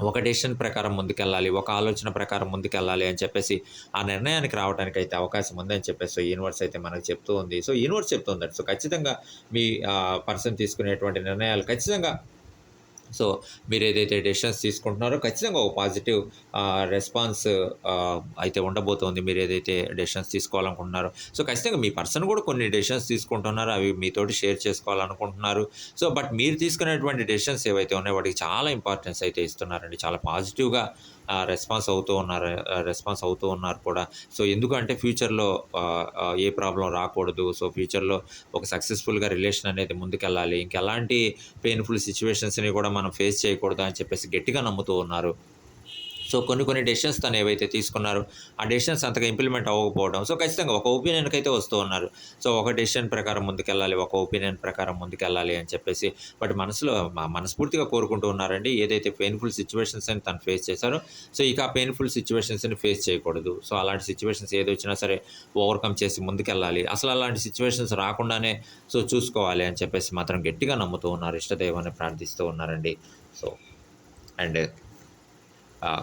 ఒక డెసిషన్ ప్రకారం ముందుకెళ్ళాలి. ఒక ఆలోచన ప్రకారం ముందుకెళ్ళాలి అని చెప్పేసి, ఆ నిర్ణయానికి రావడానికైతే అవకాశం ఉందని చెప్పేసి యూనివర్స్ అయితే మనకు చెప్తూ ఉంది. యూనివర్స్ చెప్తుందట. ఖచ్చితంగా మీ పర్సన్ తీసుకునేటువంటి నిర్ణయాలు ఖచ్చితంగా సో మీరేదైతే డెసిషన్స్ తీసుకుంటున్నారో ఖచ్చితంగా ఒక పాజిటివ్ రెస్పాన్స్ అయితే ఉండబోతోంది. మీరేదైతే డెసిషన్స్ తీసుకోవాలనుకుంటున్నారో. సో ఖచ్చితంగా మీ పర్సన్ కూడా కొన్ని డెసిషన్స్ తీసుకుంటున్నారు. అవి మీతోటి షేర్ చేసుకోవాలనుకుంటున్నారు. సో బట్ మీరు తీసుకునేటువంటి డెసిషన్స్ ఏవైతే ఉన్నాయో వాటికి చాలా ఇంపార్టెన్స్ అయితే ఇస్తున్నారండి. చాలా పాజిటివ్‌గా రెస్పాన్స్ అవుతూ ఉన్నారు కూడా. సో ఎందుకంటే ఫ్యూచర్‌లో ఏ ప్రాబ్లమ్ రాకూడదు. సో ఫ్యూచర్‌లో ఒక సక్సెస్‌ఫుల్‌గా రిలేషన్ అనేది ముందుకెళ్ళాలి. ఇంకెలాంటి పెయిన్‌ఫుల్ సిట్యుయేషన్స్‌ని కూడా మనం ఫేస్ చేయకూడదు అని చెప్పేసి గట్టిగా నమ్ముతూ ఉన్నారు. సో కొన్ని డెసిషన్స్ తను ఏవైతే తీసుకున్నారో, ఆ డెసిషన్స్ అంతగా ఇంప్లిమెంట్ అవ్వకపోవడం. సో ఖచ్చితంగా ఒక ఒపీనియన్‌కైతే వస్తూ ఉన్నారు. సో ఒక డెసిషన్ ప్రకారం ముందుకెళ్ళాలి, ఒక ఒపీనియన్ ప్రకారం ముందుకెళ్ళాలి అని చెప్పేసి. బట్ మనసులో మనస్ఫూర్తిగా కోరుకుంటూ ఉన్నారండి. ఏదైతే పెయిన్‌ఫుల్ సిట్యుయేషన్స్‌ని తను ఫేస్ చేశారో, సో ఇక ఆ పెయిన్‌ఫుల్ సిట్యుయేషన్స్‌ని ఫేస్ చేయకూడదు. సో అలాంటి సిట్యుయేషన్స్ ఏదొచ్చినా సరే ఓవర్‌కమ్ చేసి ముందుకెళ్ళాలి. అసలు అలాంటి సిట్యుయేషన్స్ రాకుండానే సో చూసుకోవాలి అని చెప్పేసి మాత్రం గట్టిగా నమ్ముతూ ఉన్నారు. ఇష్టదైవాన్ని ప్రార్థిస్తూ ఉన్నారండి. సో అండ్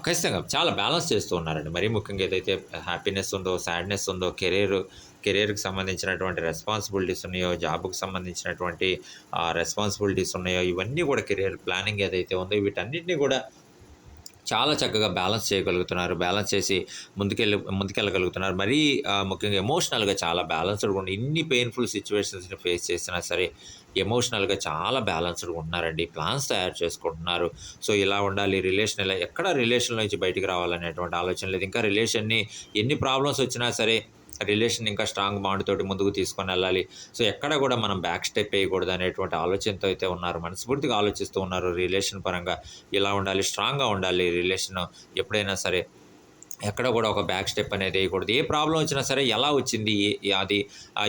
ఖచ్చితంగా చాలా బ్యాలెన్స్ చేస్తూ ఉన్నారండి. మరీ ముఖ్యంగా ఏదైతే హ్యాపీనెస్ ఉందో, సాడ్‌నెస్ ఉందో, కెరియర్‌కి సంబంధించినటువంటి రెస్పాన్సిబిలిటీస్ ఉన్నాయో, జాబ్‌కి సంబంధించినటువంటి రెస్పాన్సిబిలిటీస్ ఉన్నాయో, ఇవన్నీ కూడా కెరియర్ ప్లానింగ్ ఏదైతే ఉందో వీటన్నిటిని కూడా చాలా చక్కగా బ్యాలెన్స్ చేయగలుగుతున్నారు. బ్యాలెన్స్ చేసి ముందుకెళ్ళగలుగుతున్నారు. మరీ ముఖ్యంగా ఎమోషనల్‌గా చాలా బ్యాలెన్స్‌డ్‌గా ఉండి ఇన్ని పెయిన్‌ఫుల్ సిట్యుయేషన్స్‌ని ఫేస్ చేసినా సరే, ఎమోషనల్‌గా చాలా బ్యాలెన్స్‌డ్‌గా ఉంటున్నారండి. ప్లాన్స్ తయారు చేసుకుంటున్నారు. సో, ఇలా ఉండాలి, రిలేషన్ ఇలా ఎక్కడ రిలేషన్‌లో నుంచి బయటికి రావాలనేటువంటి ఆలోచన లేదు. ఇంకా రిలేషన్‌ని ఎన్ని ప్రాబ్లమ్స్ వచ్చినా సరే, రిలేషన్ ఇంకా స్ట్రాంగ్ బాండ్ తోటి ముందుకు తీసుకొనెళ్ళాలి. సో, ఎక్కడ కూడా మనం బ్యాక్ స్టెప్ వేయకూడదు అనేటువంటి ఆలోచనతో అయితే ఉన్నారు. మనస్ఫూర్తిగా ఆలోచిస్తూ ఉన్నారు. రిలేషన్ పరంగా ఇలా ఉండాలి, స్ట్రాంగ్‌గా ఉండాలి రిలేషను ఎప్పుడైనా సరే. ఎక్కడ కూడా ఒక బ్యాక్ స్టెప్ అనేది వేయకూడదు. ఏ ప్రాబ్లమ్ వచ్చినా సరే ఎలా వచ్చింది? అది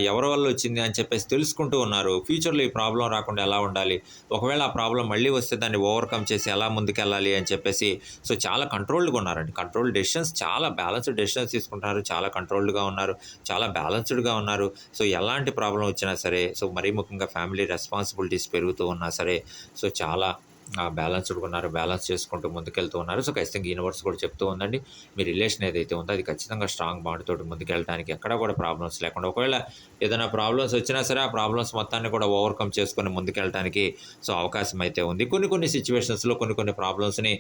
ఎవరి వల్ల వచ్చింది అని చెప్పేసి తెలుసుకుంటూ ఉన్నారు. ఫ్యూచర్‌లో ఈ ప్రాబ్లమ్ రాకుండా ఎలా ఉండాలి? ఒకవేళ ఆ ప్రాబ్లమ్ మళ్ళీ వస్తే దాన్ని ఓవర్‌కమ్ చేసి ఎలా ముందుకెళ్ళాలి అని చెప్పేసి సో, చాలా కంట్రోల్డ్‌గా ఉన్నారండి. కంట్రోల్డ్ డెసిషన్స్ చాలా బ్యాలెన్స్‌డ్ డెసిషన్స్ తీసుకుంటున్నారు. చాలా కంట్రోల్డ్‌గా ఉన్నారు. చాలా బ్యాలెన్స్‌డ్‌గా ఉన్నారు. సో, ఎలాంటి ప్రాబ్లమ్ వచ్చినా సరే సో, మరీ ముఖ్యంగా ఫ్యామిలీ రెస్పాన్సిబిలిటీస్ పెరుగుతూ ఉన్నా సరే సో, చాలా బ్యాలెన్స్‌డ్‌గా ఉన్నారు. బ్యాలెన్స్ చేసుకుంటూ ముందుకెళ్తూ ఉన్నారు. సో, ఖచ్చితంగా యూనివర్స్ కూడా చెప్తూ ఉందండి. మీ రిలేషన్ ఏదైతే ఉందో అది ఖచ్చితంగా స్ట్రాంగ్ బాండ్ తోటి ముందుకెళ్ళడానికి ఎక్కడా కూడా ప్రాబ్లమ్స్ లేకుండా ఒకవేళ ఏదైనా ప్రాబ్లమ్స్ వచ్చినా సరే ఆ ప్రాబ్లమ్స్ మొత్తాన్ని కూడా ఓవర్‌కమ్ చేసుకొని ముందుకెళ్ళటానికి సో, అవకాశం అయితే ఉంది. కొన్ని సిట్యుయేషన్స్‌లో కొన్ని ప్రాబ్లమ్స్‌ని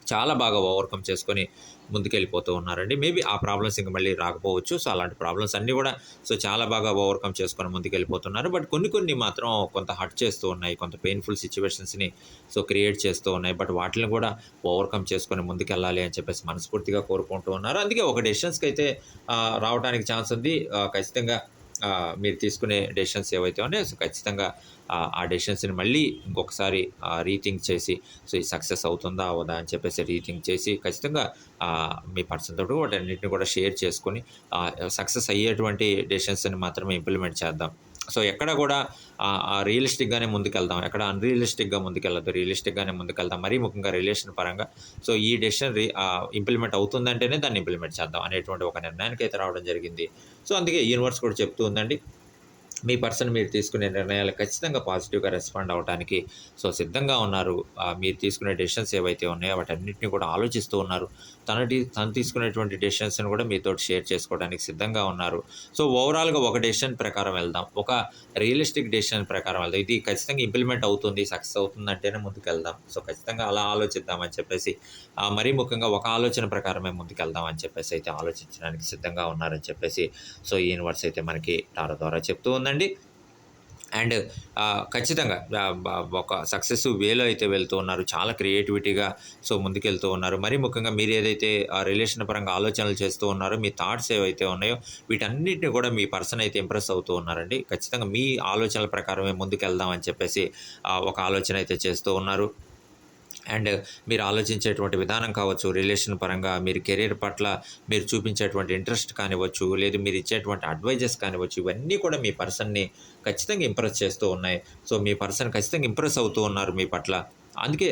చాలా బాగా ఓవర్‌కమ్ చేసుకొని ముందుకెళ్ళిపోతూ ఉన్నారండి. మేబీ ఆ ప్రాబ్లమ్స్ ఇంక మళ్ళీ రాకపోవచ్చు. సో, అలాంటి ప్రాబ్లమ్స్ అన్నీ కూడా సో, చాలా బాగా ఓవర్‌కమ్ చేసుకొని ముందుకెళ్ళిపోతున్నారు. బట్ కొన్ని మాత్రం కొంత హర్ట్ చేస్తూ ఉన్నాయి. కొంత పెయిన్‌ఫుల్ సిట్యుయేషన్స్‌ని సో, క్రియేట్ చేస్తూ ఉన్నాయి. బట్ వాటిని కూడా ఓవర్‌కమ్ చేసుకొని ముందుకెళ్ళాలి అని చెప్పేసి మనస్ఫూర్తిగా కోరుకుంటూ ఉన్నారు. అందుకే ఒక డెసిషన్స్‌కైతే రావడానికి ఛాన్స్ ఉంది. ఖచ్చితంగా మీరు తీసుకునే డెసిషన్స్ ఏవైతే ఉన్నాయో సో, ఖచ్చితంగా ఆ డెసిషన్స్‌ని మళ్ళీ ఇంకొకసారి రీథింక్ చేసి సో, ఇది సక్సెస్ అవుతుందా? అవ్వదా? అని చెప్పేసి రీథింక్ చేసి ఖచ్చితంగా మీ పర్సన్ తోటి వాటన్నిటిని కూడా షేర్ చేసుకొని సక్సెస్ అయ్యేటువంటి డెసిషన్స్‌ని మాత్రమే ఇంప్లిమెంట్ చేద్దాం. సో, ఎక్కడ కూడా రియలిస్టిక్‌గానే ముందుకెళ్దాం. ఎక్కడ అన్‌రియలిస్టిక్‌గా ముందుకెళ్ళొద్దు. రియలిస్టిక్‌గానే ముందుకెళ్దాం. మరీ ముఖ్యంగా రిలేషన్ పరంగా సో, ఈ డెసిషన్ ఇంప్లిమెంట్ అవుతుందంటేనే దాన్ని ఇంప్లిమెంట్ చేద్దాం అనేటువంటి ఒక నిర్ణయానికైతే రావడం జరిగింది. సో, అందుకే యూనివర్స్ కూడా చెప్తూ ఉందండి. మీ పర్సన్ మీరు తీసుకునే నిర్ణయాలు ఖచ్చితంగా పాజిటివ్‌గా రెస్పాండ్ అవ్వటానికి సో, సిద్ధంగా ఉన్నారు. మీరు తీసుకునే డెసిషన్స్ ఏవైతే ఉన్నాయో వాటన్నిటిని కూడా ఆలోచిస్తూ ఉన్నారు. తను తీసుకునేటువంటి డెసిషన్స్‌ని కూడా మీతోటి షేర్ చేసుకోవడానికి సిద్ధంగా ఉన్నారు. సో, ఓవరాల్‌గా ఒక డెసిషన్ ప్రకారం వెళ్దాం. ఒక రియలిస్టిక్ డెసిషన్ ప్రకారం వెళ్దాం. ఇది ఖచ్చితంగా ఇంప్లిమెంట్ అవుతుంది, సక్సెస్ అవుతుందంటేనే ముందుకెళ్దాం. సో, ఖచ్చితంగా అలా ఆలోచిద్దాం అని చెప్పేసి మరీ ముఖ్యంగా ఒక ఆలోచన ప్రకారమే ముందుకెళ్దాం అని చెప్పేసి అయితే ఆలోచించడానికి సిద్ధంగా ఉన్నారని చెప్పేసి సో, ఈ యూనివర్స్ అయితే మనకి టారో ద్వారా చెప్తూ ఉందండి. అండ్ ఖచ్చితంగా ఒక సక్సెసివ్ వేలో అయితే వెళ్తూ ఉన్నారు. చాలా క్రియేటివిటీగా సో, ముందుకెళ్తూ ఉన్నారు. మరీ ముఖ్యంగా మీరు ఏదైతే రిలేషన్ పరంగా ఆలోచనలు చేస్తూ ఉన్నారో, మీ థాట్స్ ఏవైతే ఉన్నాయో వీటన్నిటిని కూడా మీ పర్సన్ అయితే ఇంప్రెస్ అవుతూ ఉన్నారండి. ఖచ్చితంగా మీ ఆలోచనల ప్రకారమే ముందుకెళ్దాం అని చెప్పేసి ఒక ఆలోచన అయితే చేస్తూ ఉన్నారు. అండ్ మీరు ఆలోచించేటువంటి విధానం కావచ్చు, రిలేషన్ పరంగా మీరు కెరీర్ పట్ల మీరు చూపించేటువంటి ఇంట్రెస్ట్ కానివ్వచ్చు, లేదు మీరు ఇచ్చేటువంటి అడ్వైజెస్ కానివ్వచ్చు, ఇవన్నీ కూడా మీ పర్సన్‌ని ఖచ్చితంగా ఇంప్రెస్ చేస్తూ ఉన్నాయి. సో, మీ పర్సన్ ఖచ్చితంగా ఇంప్రెస్ అవుతూ ఉన్నారు మీ పట్ల. అందుకే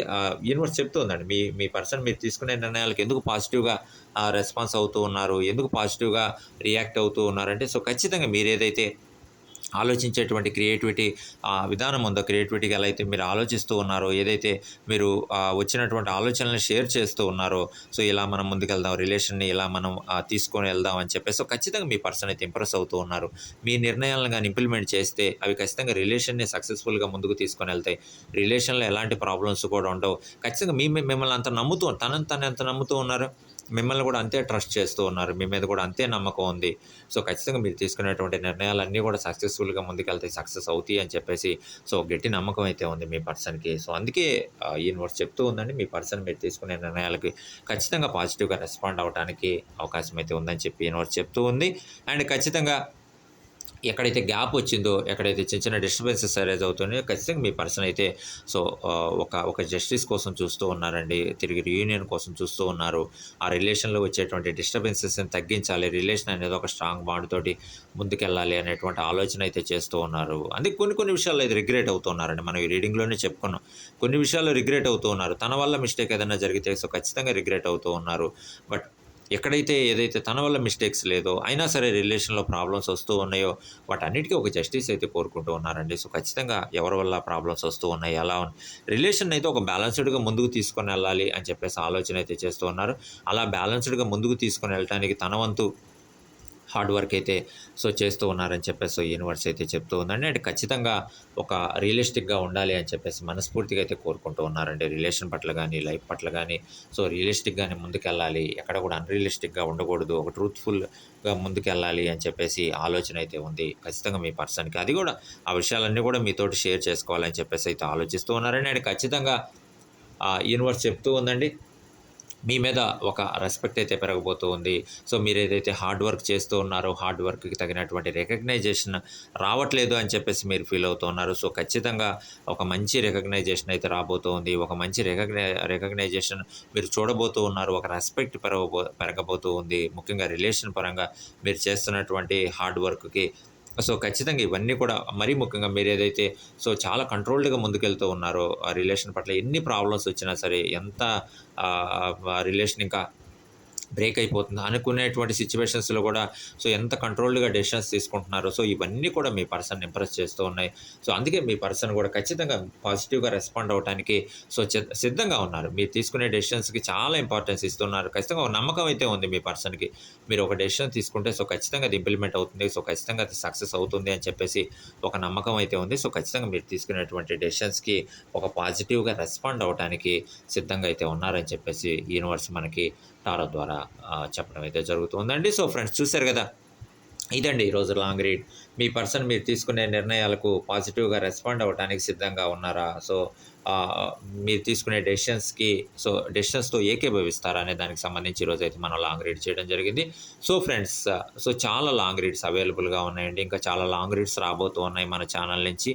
యూనివర్స్ చెప్తూ ఉందండి. మీ మీ పర్సన్ మీరు తీసుకునే నిర్ణయాలకు ఎందుకు పాజిటివ్‌గా రెస్పాన్స్ అవుతూ ఉన్నారు, ఎందుకు పాజిటివ్‌గా రియాక్ట్ అవుతూ ఉన్నారంటే సో, ఖచ్చితంగా మీరేదైతే ఆలోచించేటువంటి క్రియేటివిటీ విధానం ఉందో, క్రియేటివిటీగా ఎలా అయితే మీరు ఆలోచిస్తూ ఉన్నారో, ఏదైతే మీరు వచ్చినటువంటి ఆలోచనలను షేర్ చేస్తూ ఉన్నారో, సో ఇలా మనం ముందుకెళ్దాం, రిలేషన్ని ఇలా మనం తీసుకొని వెళ్దాం అని చెప్పేసి సో ఖచ్చితంగా మీ పర్సన్ అయితే ఇంప్రెస్ అవుతూ ఉన్నారు. మీ నిర్ణయాలను కానీ ఇంప్లిమెంట్ చేస్తే అవి ఖచ్చితంగా రిలేషన్ని సక్సెస్ఫుల్గా ముందుకు తీసుకొని వెళ్తాయి. రిలేషన్లో ఎలాంటి ప్రాబ్లమ్స్ కూడా ఉండవు. ఖచ్చితంగా మిమ్మల్ని అంత నమ్ముతూ తనని ఎంత నమ్ముతూ ఉన్నారు, మిమ్మల్ని కూడా అంతే ట్రస్ట్ చేస్తూ ఉన్నారు. మీ మీద కూడా అంతే నమ్మకం ఉంది. సో ఖచ్చితంగా మీరు తీసుకునేటువంటి నిర్ణయాలన్నీ కూడా సక్సెస్ఫుల్గా ముందుకెళ్తాయి, సక్సెస్ అవుతాయి అని చెప్పేసి సో గట్టి నమ్మకం అయితే ఉంది మీ పర్సన్‌కి. సో అందుకే యూనివర్స్ చెప్తూ ఉందండి, మీ పర్సన్ మీరు తీసుకునే నిర్ణయాలకి ఖచ్చితంగా పాజిటివ్‌గా రెస్పాండ్ అవ్వడానికి అవకాశం అయితే ఉందని చెప్పి యూనివర్స్ చెప్తూ ఉంది. అండ్ ఖచ్చితంగా ఎక్కడైతే గ్యాప్ వచ్చిందో, ఎక్కడైతే చిన్న చిన్న డిస్టర్బెన్సెస్ అరైజ్ అవుతున్నాయో ఖచ్చితంగా మీ పర్సన్ అయితే సో ఒక జస్టిస్ కోసం చూస్తూ ఉన్నారండి. తిరిగి రీయూనియన్ కోసం చూస్తూ ఉన్నారు. ఆ రిలేషన్‌లో వచ్చేటువంటి డిస్టర్బెన్సెస్‌ని తగ్గించాలి. రిలేషన్ అనేది ఒక స్ట్రాంగ్ బాండ్ తోటి ముందుకెళ్ళాలి అనేటువంటి ఆలోచన అయితే చేస్తూ ఉన్నారు. అందుకే కొన్ని విషయాల్లో అయితే రిగ్రెట్ అవుతూ ఉన్నారండి. మనం ఈ రీడింగ్‌లోనే చెప్పుకున్నాం. కొన్ని విషయాల్లో రిగ్రెట్ అవుతూ ఉన్నారు. తన వల్ల మిస్టేక్ ఏదైనా జరిగితే సో ఖచ్చితంగా రిగ్రెట్ అవుతూ ఉన్నారు. బట్ ఎక్కడైతే ఏదైతే తన వల్ల మిస్టేక్స్ లేదో, అయినా సరే రిలేషన్‌లో ప్రాబ్లమ్స్ వస్తూ ఉన్నాయో, వాటన్నిటికీ ఒక జస్టిస్ అయితే కోరుకుంటూ ఉన్నారండి. సో, ఖచ్చితంగా ఎవరి వల్ల ప్రాబ్లమ్స్ వస్తూ ఉన్నాయి, ఎలా రిలేషన్ అయితే ఒక బ్యాలెన్స్‌డ్‌గా ముందుకు తీసుకొనెళ్ళాలి అని చెప్పేసి ఆలోచన అయితే చేస్తూ ఉన్నారు. అలా బ్యాలెన్స్‌డ్‌గా ముందుకు తీసుకొని వెళ్ళటానికి తన వంతు హార్డ్ వర్క్ అయితే సో చేస్తూ ఉన్నారని చెప్పేసి యూనివర్స్ అయితే చెప్తూ ఉందండి. అండ్ ఖచ్చితంగా ఒక రియలిస్టిక్‌గా ఉండాలి అని చెప్పేసి మనస్ఫూర్తిగా అయితే కోరుకుంటూ ఉన్నారండి. రిలేషన్ పట్ల గానీ, లైఫ్ పట్ల గానీ సో రియలిస్టిక్‌గానే ముందుకెళ్ళాలి. ఎక్కడ కూడా అన్‌రియలిస్టిక్‌గా ఉండకూడదు. ఒక ట్రూత్‌ఫుల్‌గా ముందుకెళ్ళాలి అని చెప్పేసి ఆలోచన అయితే ఉంది ఖచ్చితంగా మీ పర్సన్‌కి. అది కూడా ఆ విషయాలన్నీ కూడా మీతోటి షేర్ చేసుకోవాలని చెప్పేసి అయితే ఆలోచిస్తూ ఉన్నారండి. అండ్ ఖచ్చితంగా యూనివర్స్ చెప్తూ ఉందండి, మీ మీద ఒక రెస్పెక్ట్ అయితే పెరగబోతూ ఉంది. సో, మీరేదైతే హార్డ్ వర్క్ చేస్తూ ఉన్నారో, హార్డ్ వర్క్‌కి తగినటువంటి రికగ్నైజేషన్ రావట్లేదు అని చెప్పేసి మీరు ఫీల్ అవుతూ ఉన్నారు. సో, ఖచ్చితంగా ఒక మంచి రికగ్నైజేషన్ అయితే రాబోతూ ఉంది. ఒక మంచి రికగ్నైజేషన్ మీరు చూడబోతూ ఉన్నారు. ఒక రెస్పెక్ట్ పెరగబోతూ ఉంది. ముఖ్యంగా రిలేషన్ పరంగా మీరు చేస్తున్నటువంటి హార్డ్ వర్క్‌కి సో, ఖచ్చితంగా ఇవన్నీ కూడా మరీ ముఖ్యంగా మీరేదైతే సో, చాలా కంట్రోల్డ్‌గా ముందుకెళ్తూ ఉన్నారో, ఆ రిలేషన్ పట్ల ఎన్ని ప్రాబ్లమ్స్ వచ్చినా సరే, ఎంత రిలేషన్ ఇంకా బ్రేక్ అయిపోతుంది అనుకునేటువంటి సిట్యుయేషన్స్‌లో కూడా సో, ఎంత కంట్రోల్డ్‌గా డెసిషన్స్ తీసుకుంటున్నారో, సో, ఇవన్నీ కూడా మీ పర్సన్‌ని ఇంప్రెస్ చేస్తూ ఉన్నాయి. సో, అందుకే మీ పర్సన్ కూడా ఖచ్చితంగా పాజిటివ్‌గా రెస్పాండ్ అవ్వటానికి సో, సిద్ధంగా ఉన్నారు. మీరు తీసుకునే డెసిషన్స్‌కి చాలా ఇంపార్టెన్స్ ఇస్తున్నారు. ఖచ్చితంగా ఒక నమ్మకం అయితే ఉంది మీ పర్సన్‌కి. మీరు ఒక డెసిషన్ తీసుకుంటే సో, ఖచ్చితంగా అది ఇంప్లిమెంట్ అవుతుంది. సో, ఖచ్చితంగా అది సక్సెస్ అవుతుంది అని చెప్పేసి ఒక నమ్మకం అయితే ఉంది. సో, ఖచ్చితంగా మీరు తీసుకునేటువంటి డెసిషన్స్‌కి ఒక పాజిటివ్‌గా రెస్పాండ్ అవ్వటానికి సిద్ధంగా అయితే ఉన్నారని చెప్పేసి యూనివర్స్ మనకి టారో ద్వారా చెప్పడం అయితే జరుగుతుందండి. సో, ఫ్రెండ్స్ చూసారు గదా! ఇదండి ఈరోజు లాంగ్ రీడ్. మీ పర్సన్ మీరు తీసుకునే నిర్ణయాలకు పాజిటివ్‌గా రెస్పాండ్ అవ్వటానికి సిద్ధంగా ఉన్నారా? సో, ఆహ్, మీరు తీసుకునే డెసిషన్స్‌తో ఏకీభవిస్తారా అనే దానికి సంబంధించి ఈరోజైతే మనం లాంగ్ రీడ్ చేయడం జరిగింది. సో, ఫ్రెండ్స్ సో, చాలా లాంగ్ రీడ్స్ అవైలబుల్‌గా ఉన్నాయండి. ఇంకా చాలా లాంగ్ రీడ్స్ రాబోతూ ఉన్నాయి మన ఛానల్ నుంచి.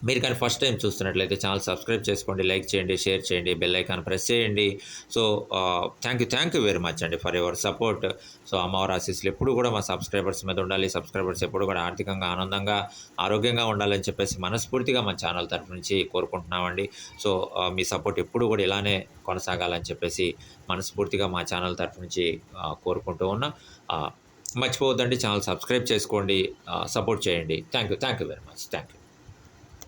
మీరు కానీ ఫస్ట్ టైం చూస్తున్నట్లయితే ఛానల్ సబ్స్క్రైబ్ చేసుకోండి, లైక్ చేయండి, షేర్ చేయండి, బెల్ ఐకాన్ ప్రెస్ చేయండి. So, thank you very much అండి ఫర్ యువర్ సపోర్ట్. సో, అమ్మవారి ఆశీస్సులు ఎప్పుడు కూడా మా సబ్స్క్రైబర్స్ మీద ఉండాలి. సబ్స్క్రైబర్స్ ఎప్పుడు కూడా ఆర్థికంగా, ఆనందంగా, ఆరోగ్యంగా ఉండాలని చెప్పేసి మనస్ఫూర్తిగా మా ఛానల్ తరపు నుంచి కోరుకుంటున్నామండి. సో, మీ సపోర్ట్ ఎప్పుడు కూడా ఇలానే కొనసాగాలని చెప్పేసి మనస్ఫూర్తిగా మా ఛానల్ తరపు నుంచి కోరుకుంటూ ఉన్నాం. మర్చిపోవద్దండి, ఛానల్ సబ్స్క్రైబ్ చేసుకోండి, సపోర్ట్ చేయండి. Thank you very much. Thank you.